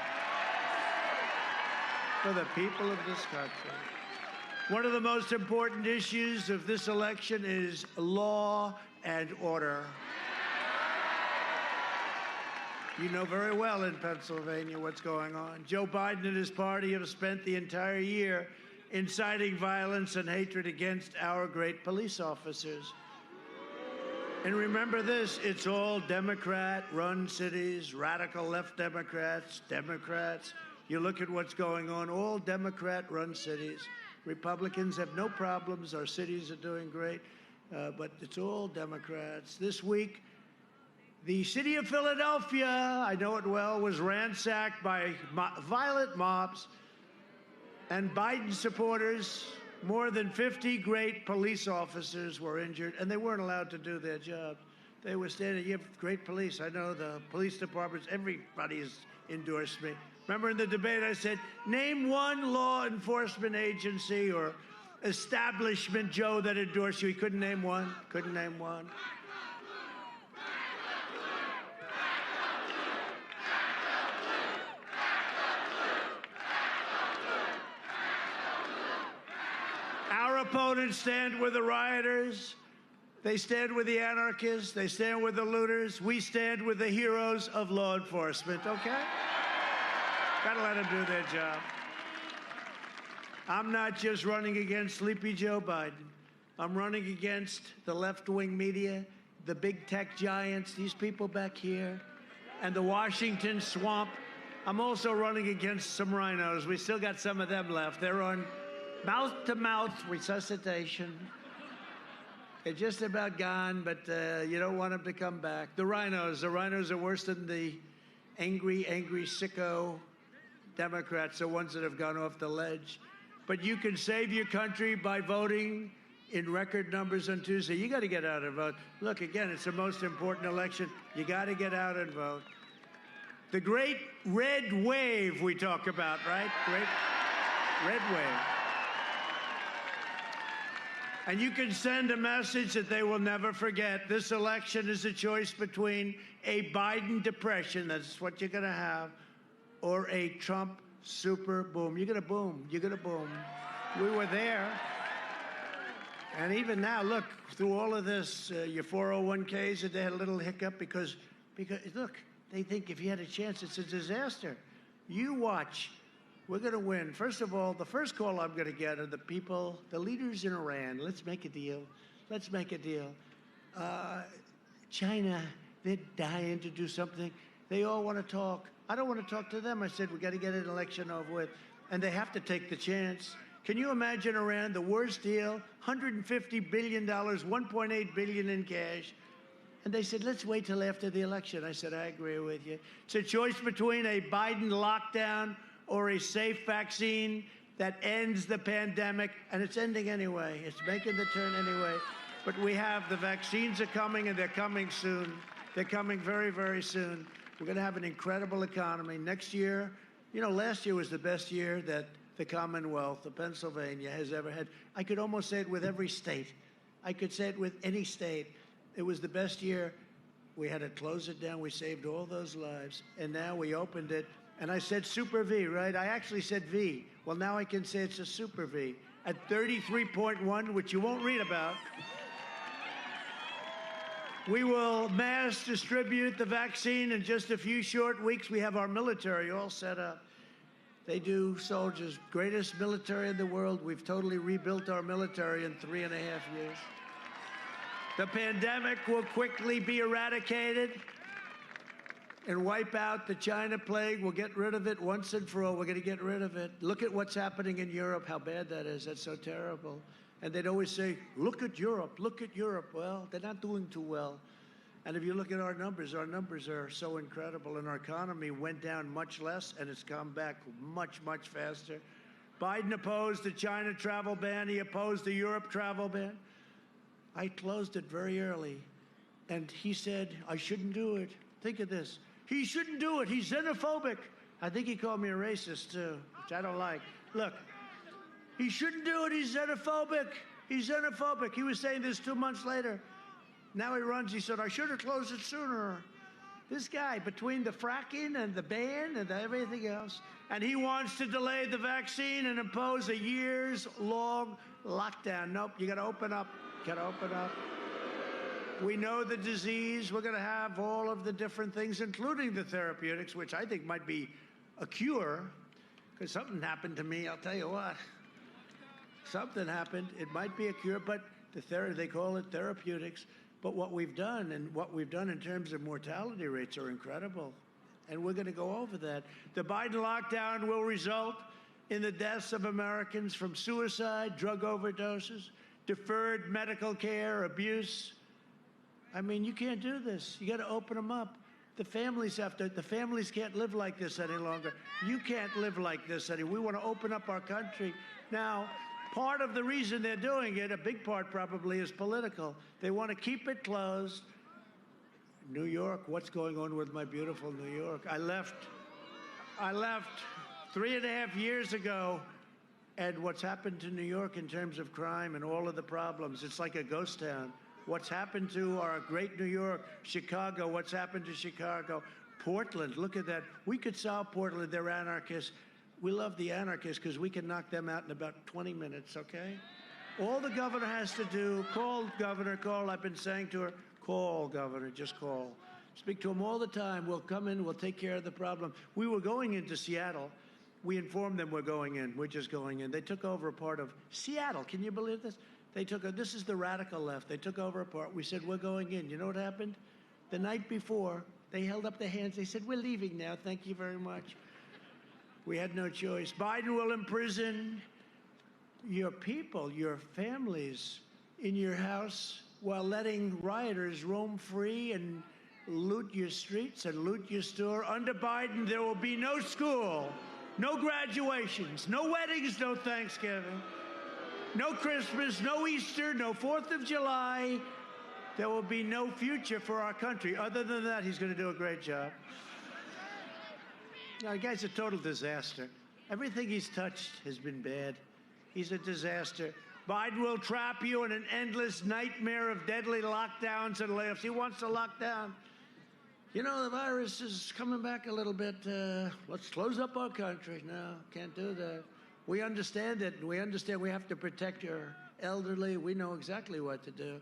Speaker 3: for the people of this country. One of the most important issues of this election is law and order. You know very well in Pennsylvania what's going on. Joe Biden and his party have spent the entire year inciting violence and hatred against our great police officers. And remember this, it's all Democrat-run cities, radical left Democrats. You look at what's going on, all Democrat-run cities. Republicans have no problems, our cities are doing great, but it's all Democrats. This week, the city of Philadelphia, I know it well, was ransacked by violent mobs and Biden supporters. More than 50 great police officers were injured, and they weren't allowed to do their job. They were standing, you have great police. I know the police departments, everybody has endorsed me. Remember in the debate I said, name one law enforcement agency or establishment, Joe, that endorsed you. He couldn't name one, Our opponents stand with the rioters. They stand with the anarchists. They stand with the looters. We stand with the heroes of law enforcement, okay? Gotta let them do their job. I'm not just running against Sleepy Joe Biden. I'm running against the left-wing media, the big tech giants, these people back here, and the Washington swamp. I'm also running against some rhinos. We still got some of them left. They're on mouth-to-mouth resuscitation. They're just about gone, but you don't want them to come back. The rhinos are worse than the angry sicko Democrats, the ones that have gone off the ledge. But you can save your country by voting in record numbers on Tuesday. You got to get out and vote. Look, again, it's the most important election. You got to get out and vote. The great red wave we talk about, right? Great red wave. And you can send a message that they will never forget. This election is a choice between a Biden depression, that's what you're going to have, or a Trump super boom. You're going to boom. You're going to boom. We were there. And even now, look, through all of this, your 401ks, they had a little hiccup because look, they think if you had a chance, it's a disaster. You watch. We're going to win. First of all, the first call I'm going to get are the people, the leaders in Iran. Let's make a deal. Let's make a deal. China, they're dying to do something. They all want to talk. I don't want to talk to them. I said, we got to get an election over with. And they have to take the chance. Can you imagine Iran, the worst deal, $150 billion, $1.8 billion in cash. And they said, let's wait till after the election. I said, I agree with you. It's a choice between a Biden lockdown or a safe vaccine that ends the pandemic, and it's ending anyway. It's making the turn anyway. But we have the vaccines are coming, and they're coming soon. They're coming very, very soon. We're going to have an incredible economy. Next year, you know, last year was the best year that the Commonwealth of Pennsylvania has ever had. I could almost say it with every state. I could say it with any state. It was the best year. We had to close it down. We saved all those lives. And now we opened it. And I said Super V, right? I actually said V. Well, now I can say it's a Super V at 33.1, which you won't read about. We will mass distribute the vaccine in just a few short weeks. We have our military all set up. They do, soldiers, greatest military in the world. We've totally rebuilt our military in 3.5 years. The pandemic will quickly be eradicated and wipe out the China plague. We'll get rid of it once and for all. We're going to get rid of it. Look at what's happening in Europe, how bad that is. That's so terrible. And they'd always say, look at Europe, look at Europe. Well, they're not doing too well. And if you look at our numbers are so incredible. And our economy went down much less, and it's come back much, much faster. Biden opposed the China travel ban. He opposed the Europe travel ban. I closed it very early. And he said, I shouldn't do it. Think of this. He shouldn't do it. He's xenophobic. I think he called me a racist, too, which I don't like. Look, he shouldn't do it. He's xenophobic. He's xenophobic. He was saying this 2 months later. Now he runs. He said, I should have closed it sooner. This guy, between the fracking and the ban and everything else, and he wants to delay the vaccine and impose a years-long lockdown. Nope, you got to open up. Got to open up. We know the disease. We're going to have all of the different things, including the therapeutics, which I think might be a cure, because something happened to me. I'll tell you what. Something happened. It might be a cure, but they call it therapeutics. But what we've done in terms of mortality rates are incredible. And we're going to go over that. The Biden lockdown will result in the deaths of Americans from suicide, drug overdoses, deferred medical care, abuse. I mean, you can't do this. You got to open them up. The families can't live like this any longer. You can't live like this anymore. We want to open up our country. Now, part of the reason they're doing it, a big part probably, is political. They want to keep it closed. New York, what's going on with my beautiful New York? I left 3.5 years ago, and what's happened to New York in terms of crime and all of the problems, it's like a ghost town. What's happened to our great New York, Chicago, what's happened to Chicago, Portland, look at that. We could solve Portland, they're anarchists. We love the anarchists because we can knock them out in about 20 minutes, okay? All the governor has to do, call governor, call, I've been saying to her, call governor, just call. Speak to him all the time. We'll come in, we'll take care of the problem. We were going into Seattle. We informed them we're going in. We're just going in. They took over a part of Seattle. Can you believe this? This is the radical left. They took over a part. We said, we're going in. You know what happened? The night before, they held up their hands. They said, we're leaving now. Thank you very much. We had no choice. Biden will imprison your people, your families in your house while letting rioters roam free and loot your streets and loot your store. Under Biden, there will be no school, no graduations, no weddings, no Thanksgiving. No Christmas, no Easter, no 4th of July. There will be no future for our country. Other than that, he's going to do a great job. The guy's a total disaster. Everything he's touched has been bad. He's a disaster. Biden will trap you in an endless nightmare of deadly lockdowns and layoffs. He wants to lock down. You know, the virus is coming back a little bit. Let's close up our country. No, can't do that. We understand it. We understand we have to protect your elderly. We know exactly what to do.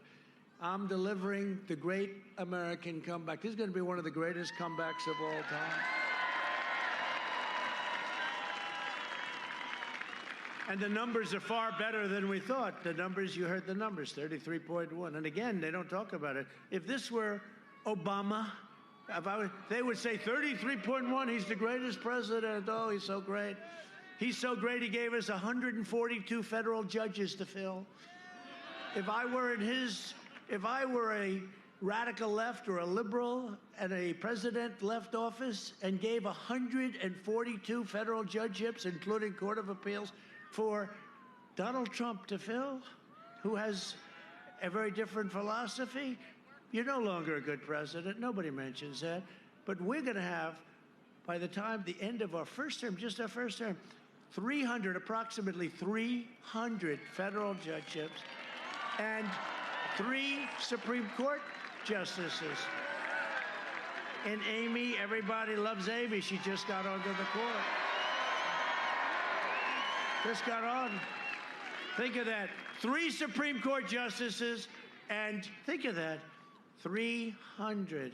Speaker 3: I'm delivering the great American comeback. This is going to be one of the greatest comebacks of all time. And the numbers are far better than we thought. The numbers, you heard the numbers, 33.1. And again, they don't talk about it. If this were Obama, they would say 33.1, he's the greatest president. Oh, he's so great. He's so great, he gave us 142 federal judges to fill. If I were a radical left or a liberal and a president left office and gave 142 federal judgeships, including Court of Appeals, for Donald Trump to fill, who has a very different philosophy, you're no longer a good president. Nobody mentions that. But we're going to have, by the time the end of our first term, just our first term, approximately 300 federal judgeships and 3 Supreme Court justices. And Amy, everybody loves Amy. She just got onto the court. Just got on. Think of that. 3 Supreme Court justices, and think of that, 300.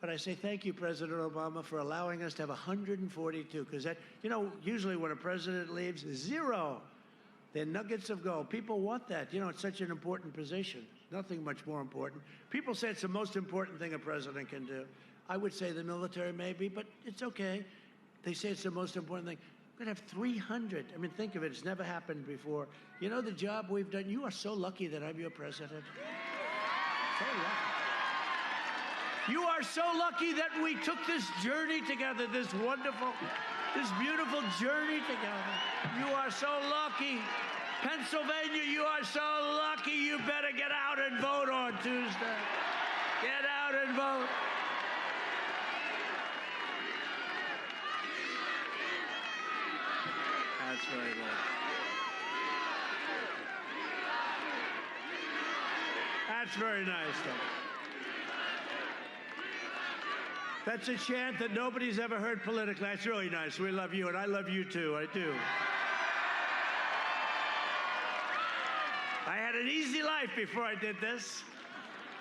Speaker 3: But I say thank you, President Obama, for allowing us to have 142, because that, you know, usually when a president leaves, 0. They're nuggets of gold. People want that. You know, it's such an important position. Nothing much more important. People say it's the most important thing a president can do. I would say the military maybe, but it's okay. They say it's the most important thing. We're going to have 300. I mean, think of it. It's never happened before. You know the job we've done? You are so lucky that I'm your president. So lucky. You are so lucky that we took this journey together, this wonderful, this beautiful journey together. You are so lucky. Pennsylvania, you are so lucky. You better get out and vote on Tuesday. Get out and vote. That's very good. That's very nice, though. That's a chant that nobody's ever heard politically. That's really nice. We love you, and I love you, too. I do. I had an easy life before I did this.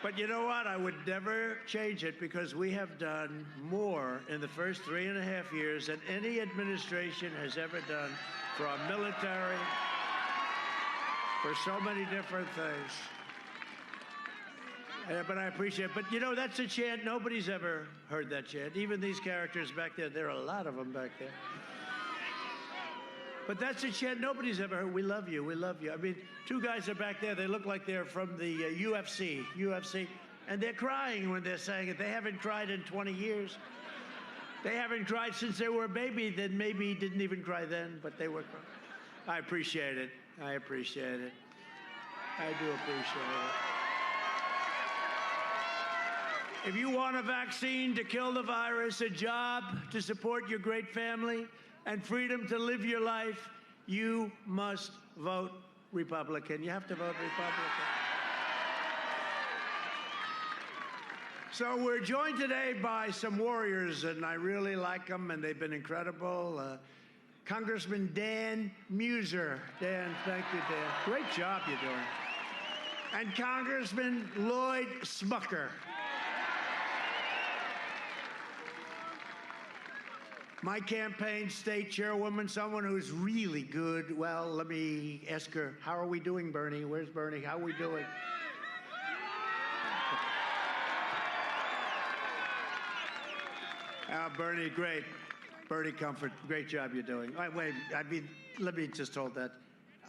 Speaker 3: But you know what? I would never change it, because we have done more in the first 3.5 years than any administration has ever done for our military, for so many different things. But I appreciate it. But, you know, that's a chant. Nobody's ever heard that chant. Even these characters back there, there are a lot of them back there. But that's a chant nobody's ever heard. We love you. We love you. I mean, 2 guys are back there. They look like they're from the UFC. And they're crying when they're saying it. They haven't cried in 20 years. They haven't cried since they were a baby. Then maybe didn't even cry then, but they were crying. I appreciate it. I appreciate it. I do appreciate it. If you want a vaccine to kill the virus, a job to support your great family, and freedom to live your life, you must vote Republican. You have to vote Republican. So we're joined today by some warriors, and I really like them, and they've been incredible. Congressman Dan Muser. Dan, thank you, Dan. Great job you're doing. And Congressman Lloyd Smucker. My campaign state chairwoman, someone who's really good. Well, let me ask her, how are we doing, Bernie? Where's Bernie? How are we doing? Bernie, great. Bernie Comfort, great job you're doing. Wait, I mean, let me just hold that.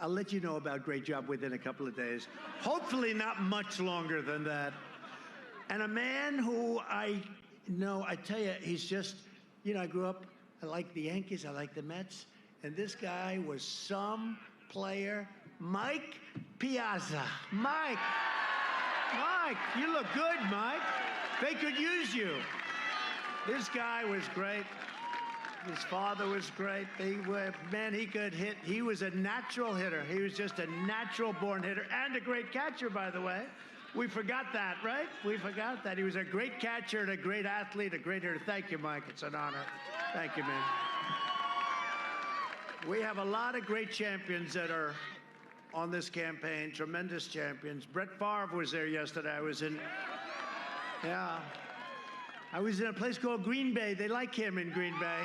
Speaker 3: I'll let you know about great job within a couple of days. Hopefully not much longer than that. And a man who I know, I tell you, he's just, you know, I grew up, I like the Yankees, I like the Mets, and this guy was some player Mike Piazza. Mike, you look good, Mike. They could use you. This guy was great. His father was great. Man, he could hit. He was a natural hitter. He was just a natural-born hitter and a great catcher, by the way. We forgot that, right? We forgot that. He was a great catcher and a great athlete, a great hitter. Thank you, Mike. It's an honor. Thank you, man. We have a lot of great champions that are on this campaign, tremendous champions. Brett Favre was there yesterday. I was in a place called Green Bay. They like him in Green Bay.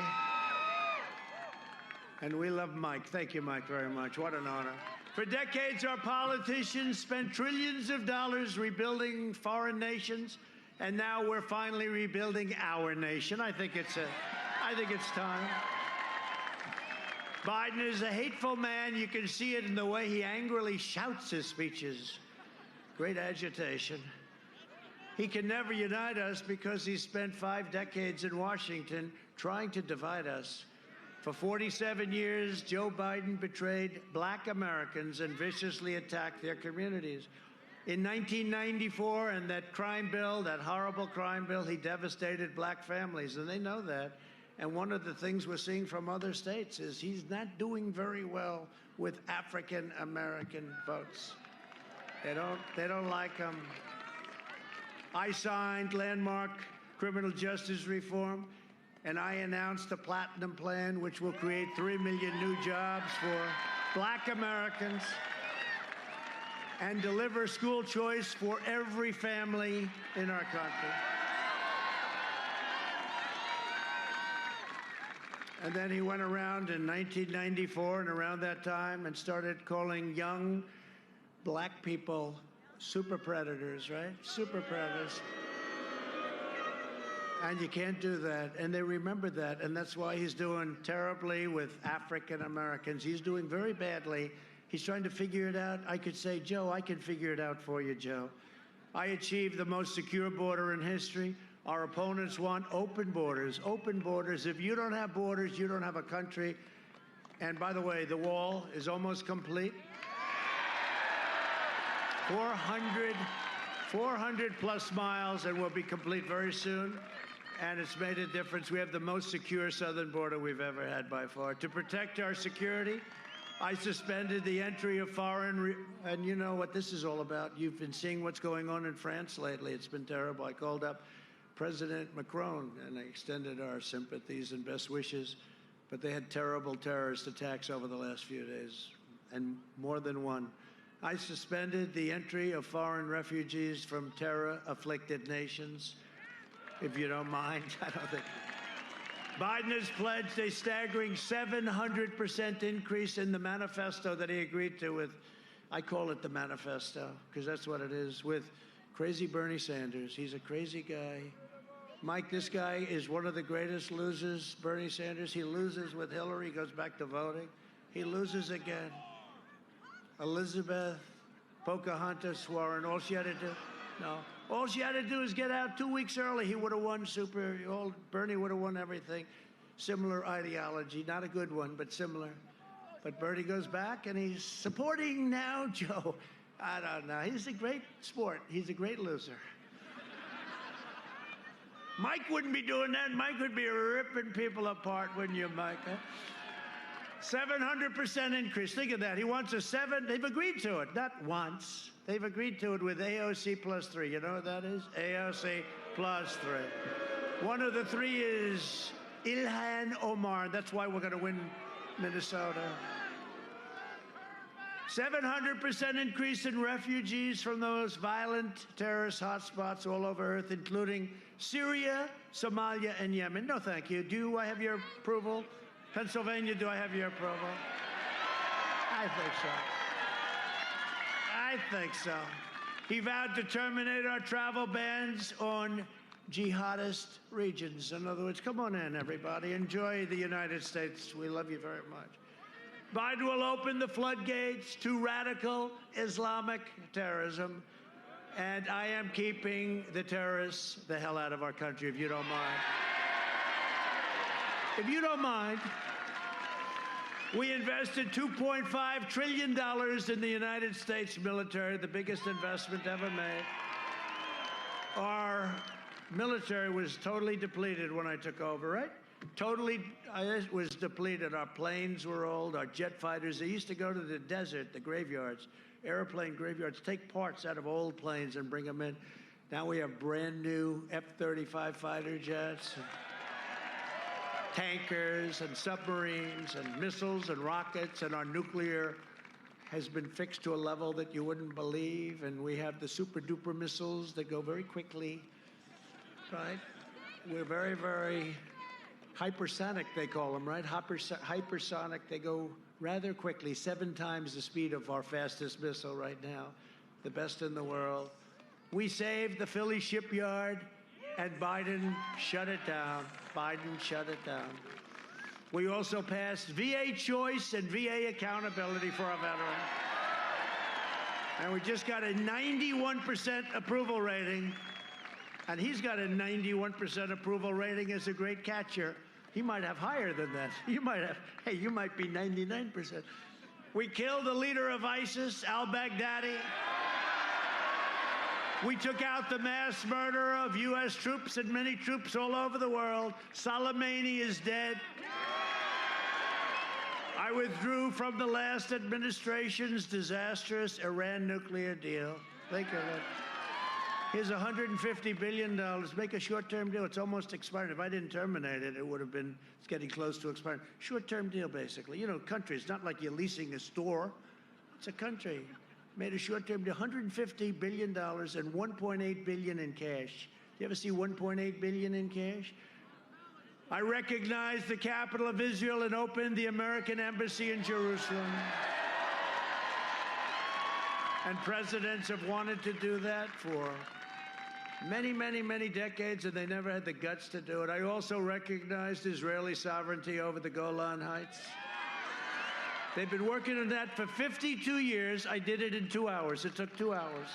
Speaker 3: And we love Mike. Thank you, Mike, very much. What an honor. For decades, our politicians spent trillions of dollars rebuilding foreign nations, and now we're finally rebuilding our nation. I think it's time. Biden is a hateful man. You can see it in the way he angrily shouts his speeches. Great agitation. He can never unite us because he spent 5 decades in Washington trying to divide us. For 47 years, Joe Biden betrayed black Americans and viciously attacked their communities. In 1994, and that crime bill, that horrible crime bill, he devastated black families, and they know that. And one of the things we're seeing from other states is he's not doing very well with African American votes. They don't like him. I signed landmark criminal justice reform, and I announced a platinum plan which will create 3 million new jobs for black Americans and deliver school choice for every family in our country. And then he went around in 1994 and around that time and started calling young black people super predators, right? Super predators. And you can't do that. And they remember that. And that's why he's doing terribly with African Americans. He's doing very badly. He's trying to figure it out. I could say, Joe, I can figure it out for you, Joe. I achieved the most secure border in history. Our opponents want open borders. Open borders. If you don't have borders, you don't have a country. And by the way, the wall is almost complete. 400 plus miles, and will be complete very soon. And it's made a difference. We have the most secure southern border we've ever had by far. To protect our security, I suspended the entry of foreign, and you know what this is all about. You've been seeing what's going on in France lately. It's been terrible. I called up President Macron, and I extended our sympathies and best wishes. But they had terrible terrorist attacks over the last few days, and more than one. I suspended the entry of foreign refugees from terror-afflicted nations, if you don't mind. I don't think. Biden has pledged a staggering 700% increase in the manifesto that he agreed to with, I call it the manifesto, because that's what it is, with crazy Bernie Sanders. He's a crazy guy. Mike, this guy is one of the greatest losers, Bernie Sanders. He loses with Hillary, goes back to voting. He loses again. Elizabeth, Pocahontas, Warren, all she had to do, all she had to do is get out 2 weeks early. He would have won Bernie would have won everything. Similar ideology, not a good one, but similar. But Bernie goes back, and he's supporting now Joe. I don't know. He's a great sport. He's a great loser. Mike wouldn't be doing that. Mike would be ripping people apart, wouldn't you, Mike? Huh? 700% increase. Think of that. He wants they've agreed to it, not once. They've agreed to it with AOC plus 3. You know what that is? AOC plus 3. One of the 3 is Ilhan Omar. That's why we're going to win Minnesota. 700% increase in refugees from those violent terrorist hotspots all over Earth, including Syria, Somalia, and Yemen. No, thank you. Do I have your approval? Pennsylvania, do I have your approval? I think so. I think so. He vowed to terminate our travel bans on jihadist regions. In other words, come on in, everybody. Enjoy the United States. We love you very much. Biden will open the floodgates to radical Islamic terrorism. And I am keeping the terrorists the hell out of our country, if you don't mind. If you don't mind, We invested $2.5 trillion in the United States military, the biggest investment ever made. Our military was totally depleted when I took over, right? Totally, it was depleted. Our planes were old, our jet fighters. They used to go to the desert, the graveyards, airplane graveyards, take parts out of old planes and bring them in. Now we have brand new F-35 fighter jets, and tankers and submarines and missiles and rockets, and our nuclear has been fixed to a level that you wouldn't believe, and we have the super-duper missiles that go very quickly, right? We're very, very hypersonic, they call them, right? Hypersonic, they go rather quickly, 7 times the speed of our fastest missile right now, the best in the world. We saved the Philly shipyard, and Biden shut it down. Biden shut it down. We also passed VA choice and VA accountability for our veterans. And we just got a 91% approval rating. And he's got a 91% approval rating as a great catcher. He might have higher than that. You might have, hey, you might be 99%. We killed the leader of ISIS, al-Baghdadi. We took out the mass murderer of U.S. troops and many troops all over the world. Soleimani is dead. I withdrew from the last administration's disastrous Iran nuclear deal. Think of it. Here's $150 billion. Make a short-term deal. It's almost expired. If I didn't terminate it, it would have been, it's getting close to expiring. Short-term deal, basically. You know, countries, not like you're leasing a store. It's a country. Made a short-term deal, $150 billion and $1.8 billion in cash. You ever see $1.8 billion in cash? I recognized the capital of Israel and opened the American embassy in Jerusalem. And presidents have wanted to do that for many, many, many decades, and they never had the guts to do it. I also recognized Israeli sovereignty over the Golan Heights. They've been working on that for 52 years. I did it in 2 hours. It took 2 hours.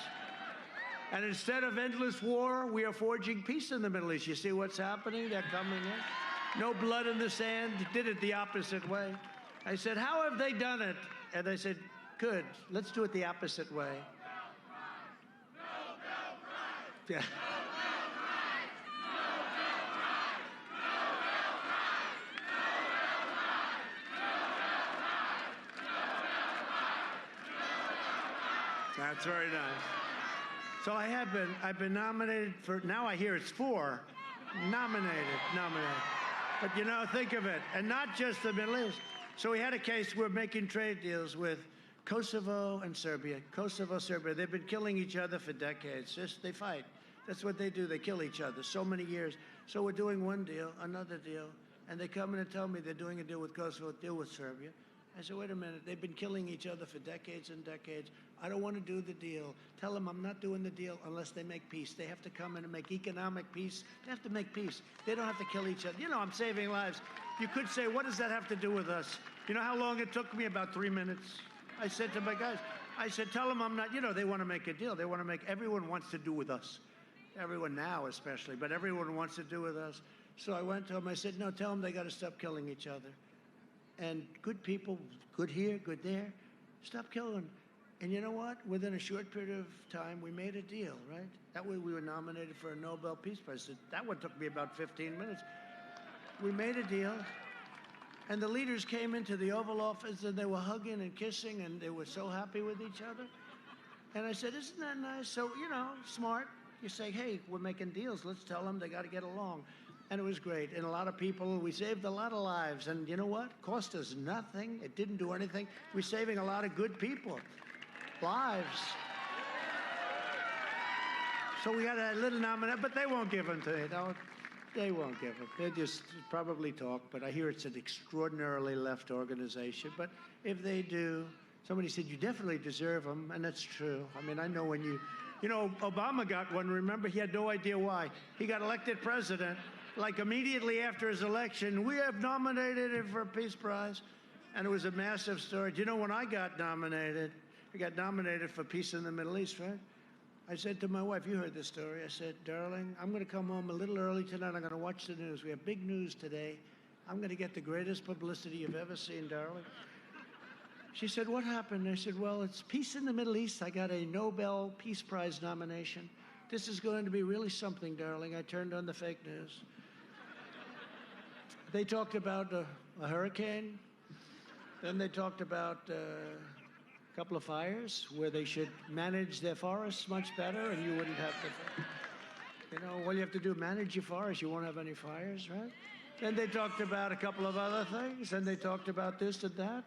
Speaker 3: And instead of endless war, we are forging peace in the Middle East. You see what's happening? They're coming in. No blood in the sand. Did it the opposite way. I said, how have they done it? And they said, good. Let's do it the opposite way. Yeah. That's very nice. So I've been nominated for, now I hear it's 4. Nominated. But you know, think of it, and not just the Middle East. So we had a case, we're making trade deals with Kosovo and Serbia. Kosovo, Serbia, they've been killing each other for decades. They fight. That's what they do, they kill each other, so many years. So we're doing one deal, another deal, and they come in and tell me they're doing a deal with Kosovo, a deal with Serbia. I said, wait a minute, they've been killing each other for decades and decades. I don't want to do the deal. Tell them I'm not doing the deal unless they make peace. They have to come in and make economic peace. They have to make peace. They don't have to kill each other. You know, I'm saving lives. You could say, what does that have to do with us? You know how long it took me? About 3 minutes. I said to my guys, I said, tell them I'm not, you know, they want to make a deal. They want to make, everyone wants to do with us. Everyone now especially, but everyone wants to do with us. So I went to them, I said, no, tell them they got to stop killing each other. And good people, good here, good there, stop killing. And you know what? Within a short period of time, we made a deal, right? That way we were nominated for a Nobel Peace Prize. That one took me about 15 minutes. We made a deal, and the leaders came into the Oval Office, and they were hugging and kissing, and they were so happy with each other. And I said, isn't that nice? So, you know, smart. You say, hey, we're making deals. Let's tell them they got to get along. And it was great. And a lot of people, we saved a lot of lives. And you know what? Cost us nothing. It didn't do anything. We're saving a lot of good people. Lives. So we got a little nomination, but they won't give them to you. They won't give them. They just probably talk. But I hear it's an extraordinarily left organization. But if they do, somebody said, you definitely deserve them. And that's true. I mean, I know when you know, Obama got one. Remember, he had no idea why. He got elected president. Like immediately after his election, we have nominated him for a Peace Prize. And it was a massive story. Do you know when I got nominated? I got nominated for peace in the Middle East, right? I said to my wife, you heard this story. I said, darling, I'm going to come home a little early tonight. I'm going to watch the news. We have big news today. I'm going to get the greatest publicity you've ever seen, darling. She said, what happened? I said, well, it's peace in the Middle East. I got a Nobel Peace Prize nomination. This is going to be really something, darling. I turned on the fake news. They talked about a hurricane. Then they talked about a couple of fires where they should manage their forests much better and you wouldn't have to, you know, all you have to do, manage your forest, you won't have any fires, right? Then they talked about a couple of other things, and they talked about this and that.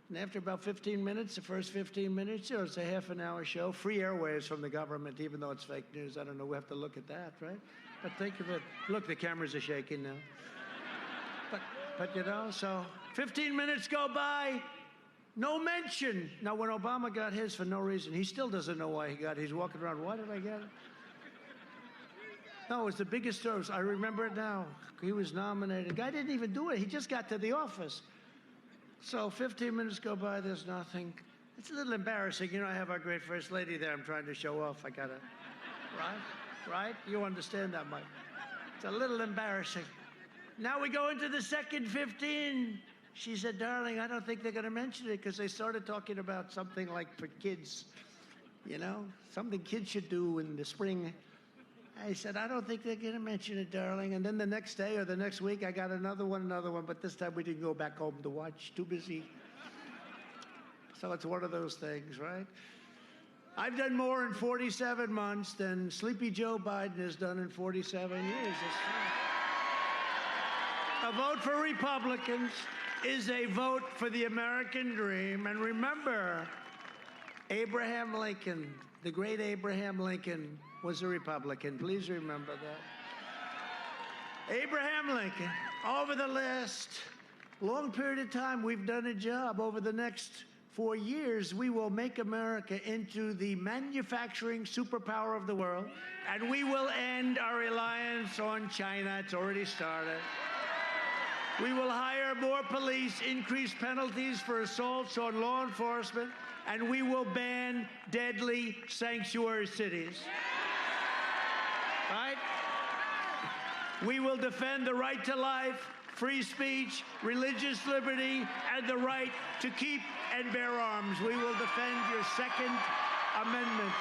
Speaker 3: And after about 15 minutes, the first 15 minutes, or it's a half-an-hour show, free airwaves from the government, even though it's fake news. I don't know, we have to look at that, right? But think of it. Look, the cameras are shaking now. But you know, so 15 minutes go by, no mention. Now, when Obama got his for no reason, he still doesn't know why he got it. He's walking around, why did I get it? No, it was the biggest story. I remember it now. He was nominated. The guy didn't even do it. He just got to the office. So 15 minutes go by, there's nothing. It's a little embarrassing. You know, I have our great First Lady there. I'm trying to show off. I got to, right? You understand that, Mike. It's a little embarrassing. Now we go into the second 15. She said, darling, I don't think they're going to mention it because they started talking about something like for kids, you know, something kids should do in the spring. I said, I don't think they're going to mention it, darling. And then the next day or the next week, I got another one, but this time we didn't go back home to watch. Too busy. So it's one of those things, right? I've done more in 47 months than Sleepy Joe Biden has done in 47 years. A vote for Republicans is a vote for the American dream. And remember, Abraham Lincoln, the great Abraham Lincoln, was a Republican. Please remember that. Abraham Lincoln, over the last long period of time, we've done a job. Over the next 4 years, we will make America into the manufacturing superpower of the world, and we will end our reliance on China. It's already started. We will hire more police, increase penalties for assaults on law enforcement, and we will ban deadly sanctuary cities. Right? We will defend the right to life, free speech, religious liberty, and the right to keep and bear arms. We will defend your Second Amendment.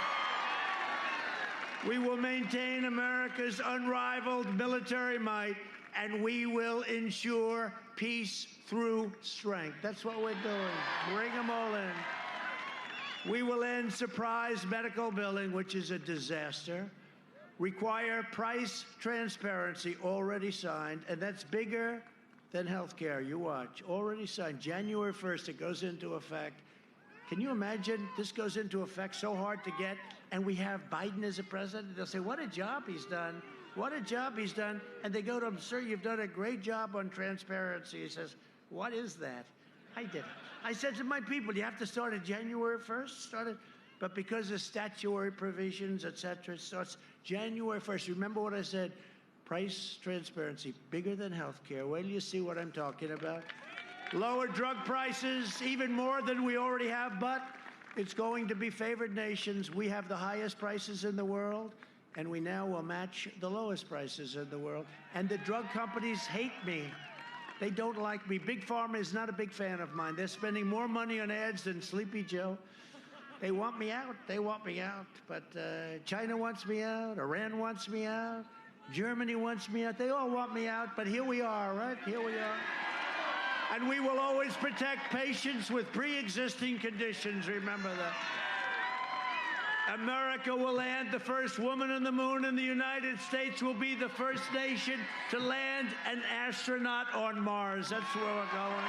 Speaker 3: We will maintain America's unrivaled military might, and we will ensure peace through strength. That's what we're doing. Bring them all in. We will end surprise medical billing, which is a disaster. Require price transparency, already signed, and that's bigger than health care. You watch. Already signed. January 1st, it goes into effect. Can you imagine this goes into effect, so hard to get, and we have Biden as a president? They'll say, what a job he's done. What a job he's done. And they go to him, sir, you've done a great job on transparency. He says, what is that? I did it. I said to my people, you have to start at January 1st? But because of statutory provisions, et cetera, it starts January 1st. Remember what I said? Price transparency, bigger than health care. Wait till you see what I'm talking about. Lower drug prices, even more than we already have, but it's going to be favored nations. We have the highest prices in the world, and we now will match the lowest prices in the world. And the drug companies hate me. They don't like me. Big Pharma is not a big fan of mine. They're spending more money on ads than Sleepy Joe. They want me out. They want me out. But China wants me out. Iran wants me out. Germany wants me out. They all want me out. But here we are, right? Here we are. And we will always protect patients with pre-existing conditions. Remember that. America will land the first woman on the moon, and the United States will be the first nation to land an astronaut on Mars. That's where we're going.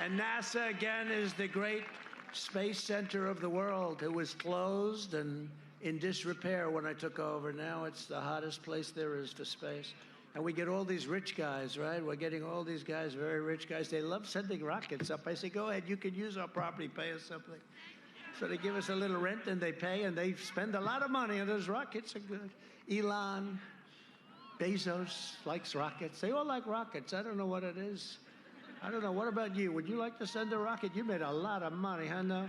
Speaker 3: And NASA, again, is the great space center of the world. It was closed and in disrepair when I took over. Now it's the hottest place there is for space. And we get all these rich guys, right? We're getting all these guys, very rich guys. They love sending rockets up. I say, go ahead, you can use our property, pay us something. So they give us a little rent and they pay and they spend a lot of money, and those rockets are good. Elon, Bezos likes rockets. They all like rockets. I don't know what it is. I don't know. What about you? Would you like to send a rocket? You made a lot of money, huh? No?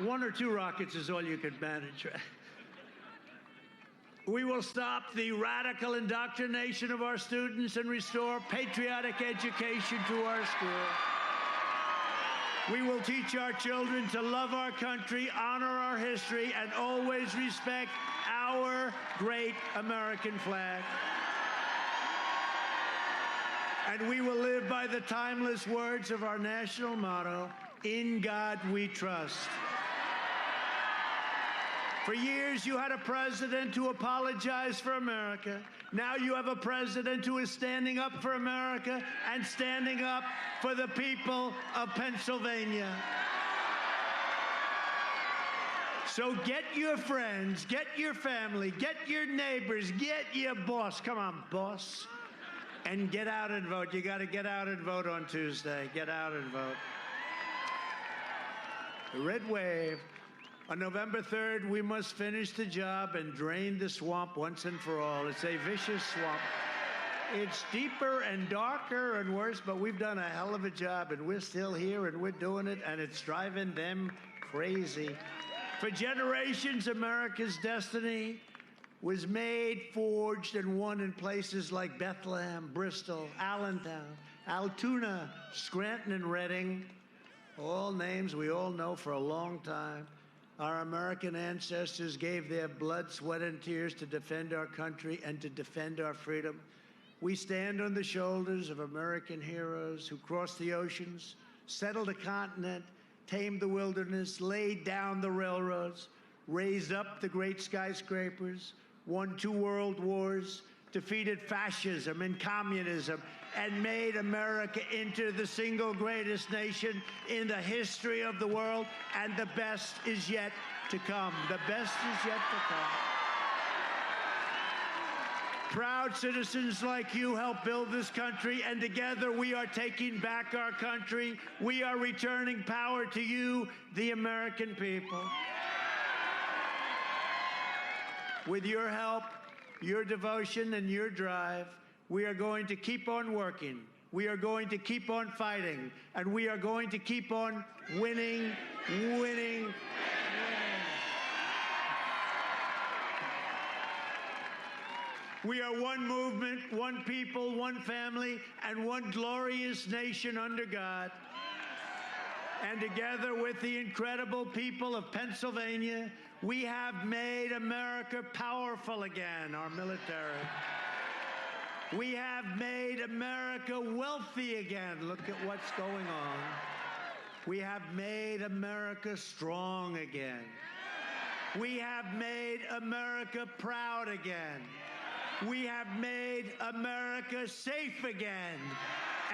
Speaker 3: 1 or 2 rockets is all you could manage, right? We will stop the radical indoctrination of our students and restore patriotic education to our schools. We will teach our children to love our country, honor our history, and always respect our great American flag. And we will live by the timeless words of our national motto, "In God we trust." For years, you had a president who apologized for America. Now you have a president who is standing up for America and standing up for the people of Pennsylvania. So get your friends, get your family, get your neighbors, get your boss. Come on, boss. And get out and vote. You got to get out and vote on Tuesday. Get out and vote. The red wave. On November 3rd, we must finish the job and drain the swamp once and for all. It's a vicious swamp. It's deeper and darker and worse, but we've done a hell of a job, and we're still here, and we're doing it, and it's driving them crazy. For generations, America's destiny was made, forged, and won in places like Bethlehem, Bristol, Allentown, Altoona, Scranton, and Reading, all names we all know for a long time. Our American ancestors gave their blood, sweat, and tears to defend our country and to defend our freedom. We stand on the shoulders of American heroes who crossed the oceans, settled a continent, tamed the wilderness, laid down the railroads, raised up the great skyscrapers, won 2 world wars, defeated fascism and communism, and made America into the single greatest nation in the history of the world, and the best is yet to come. The best is yet to come. Proud citizens like you help build this country, and together we are taking back our country. We are returning power to you, the American people. With your help, your devotion, and your drive, we are going to keep on working. We are going to keep on fighting. And we are going to keep on winning, winning, winning. We are one movement, one people, one family, and one glorious nation under God. And together with the incredible people of Pennsylvania, we have made America powerful again, our military. We have made America wealthy again. Look at what's going on. We have made America strong again. We have made America proud again. We have made America safe again.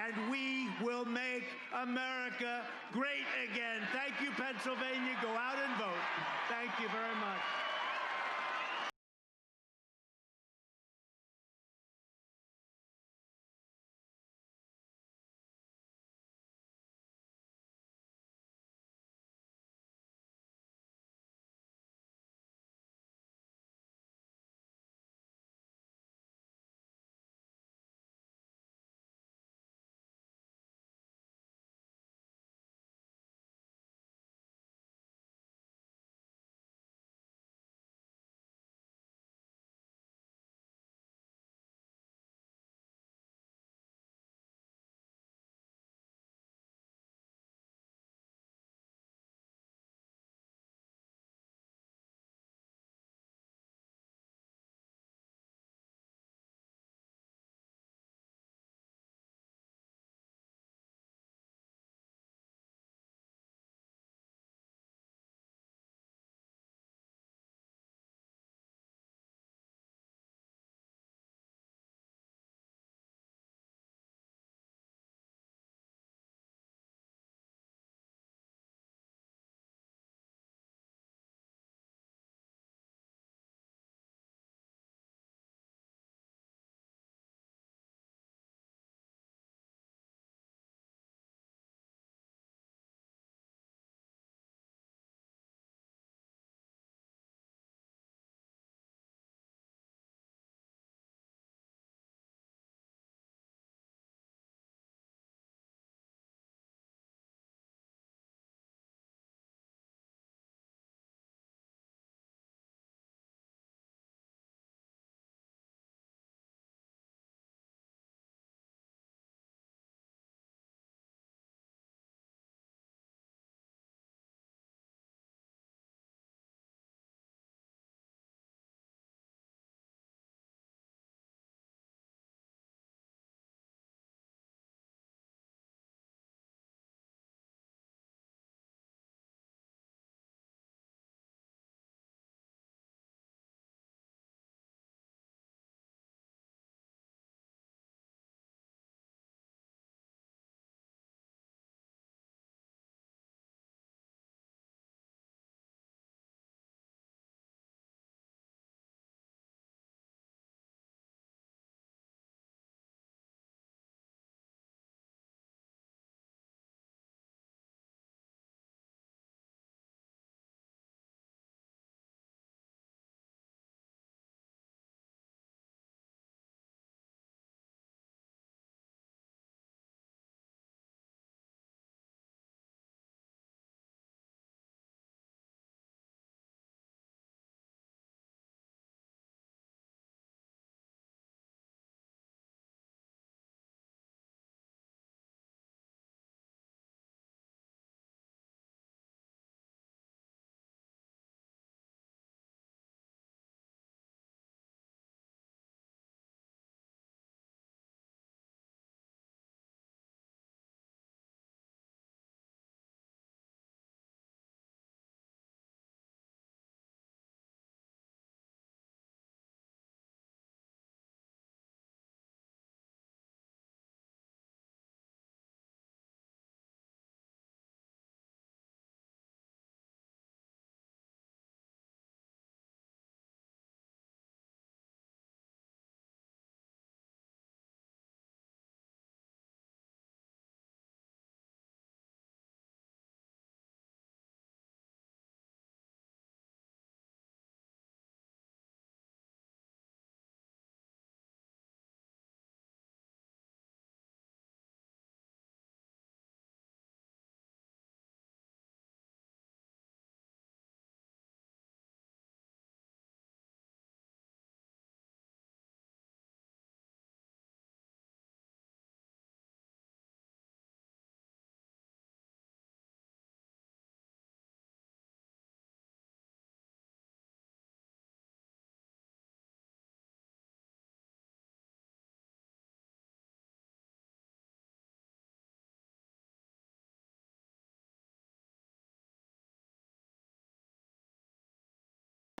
Speaker 3: And we will make America great again. Thank you, Pennsylvania. Go out and vote. Thank you very much.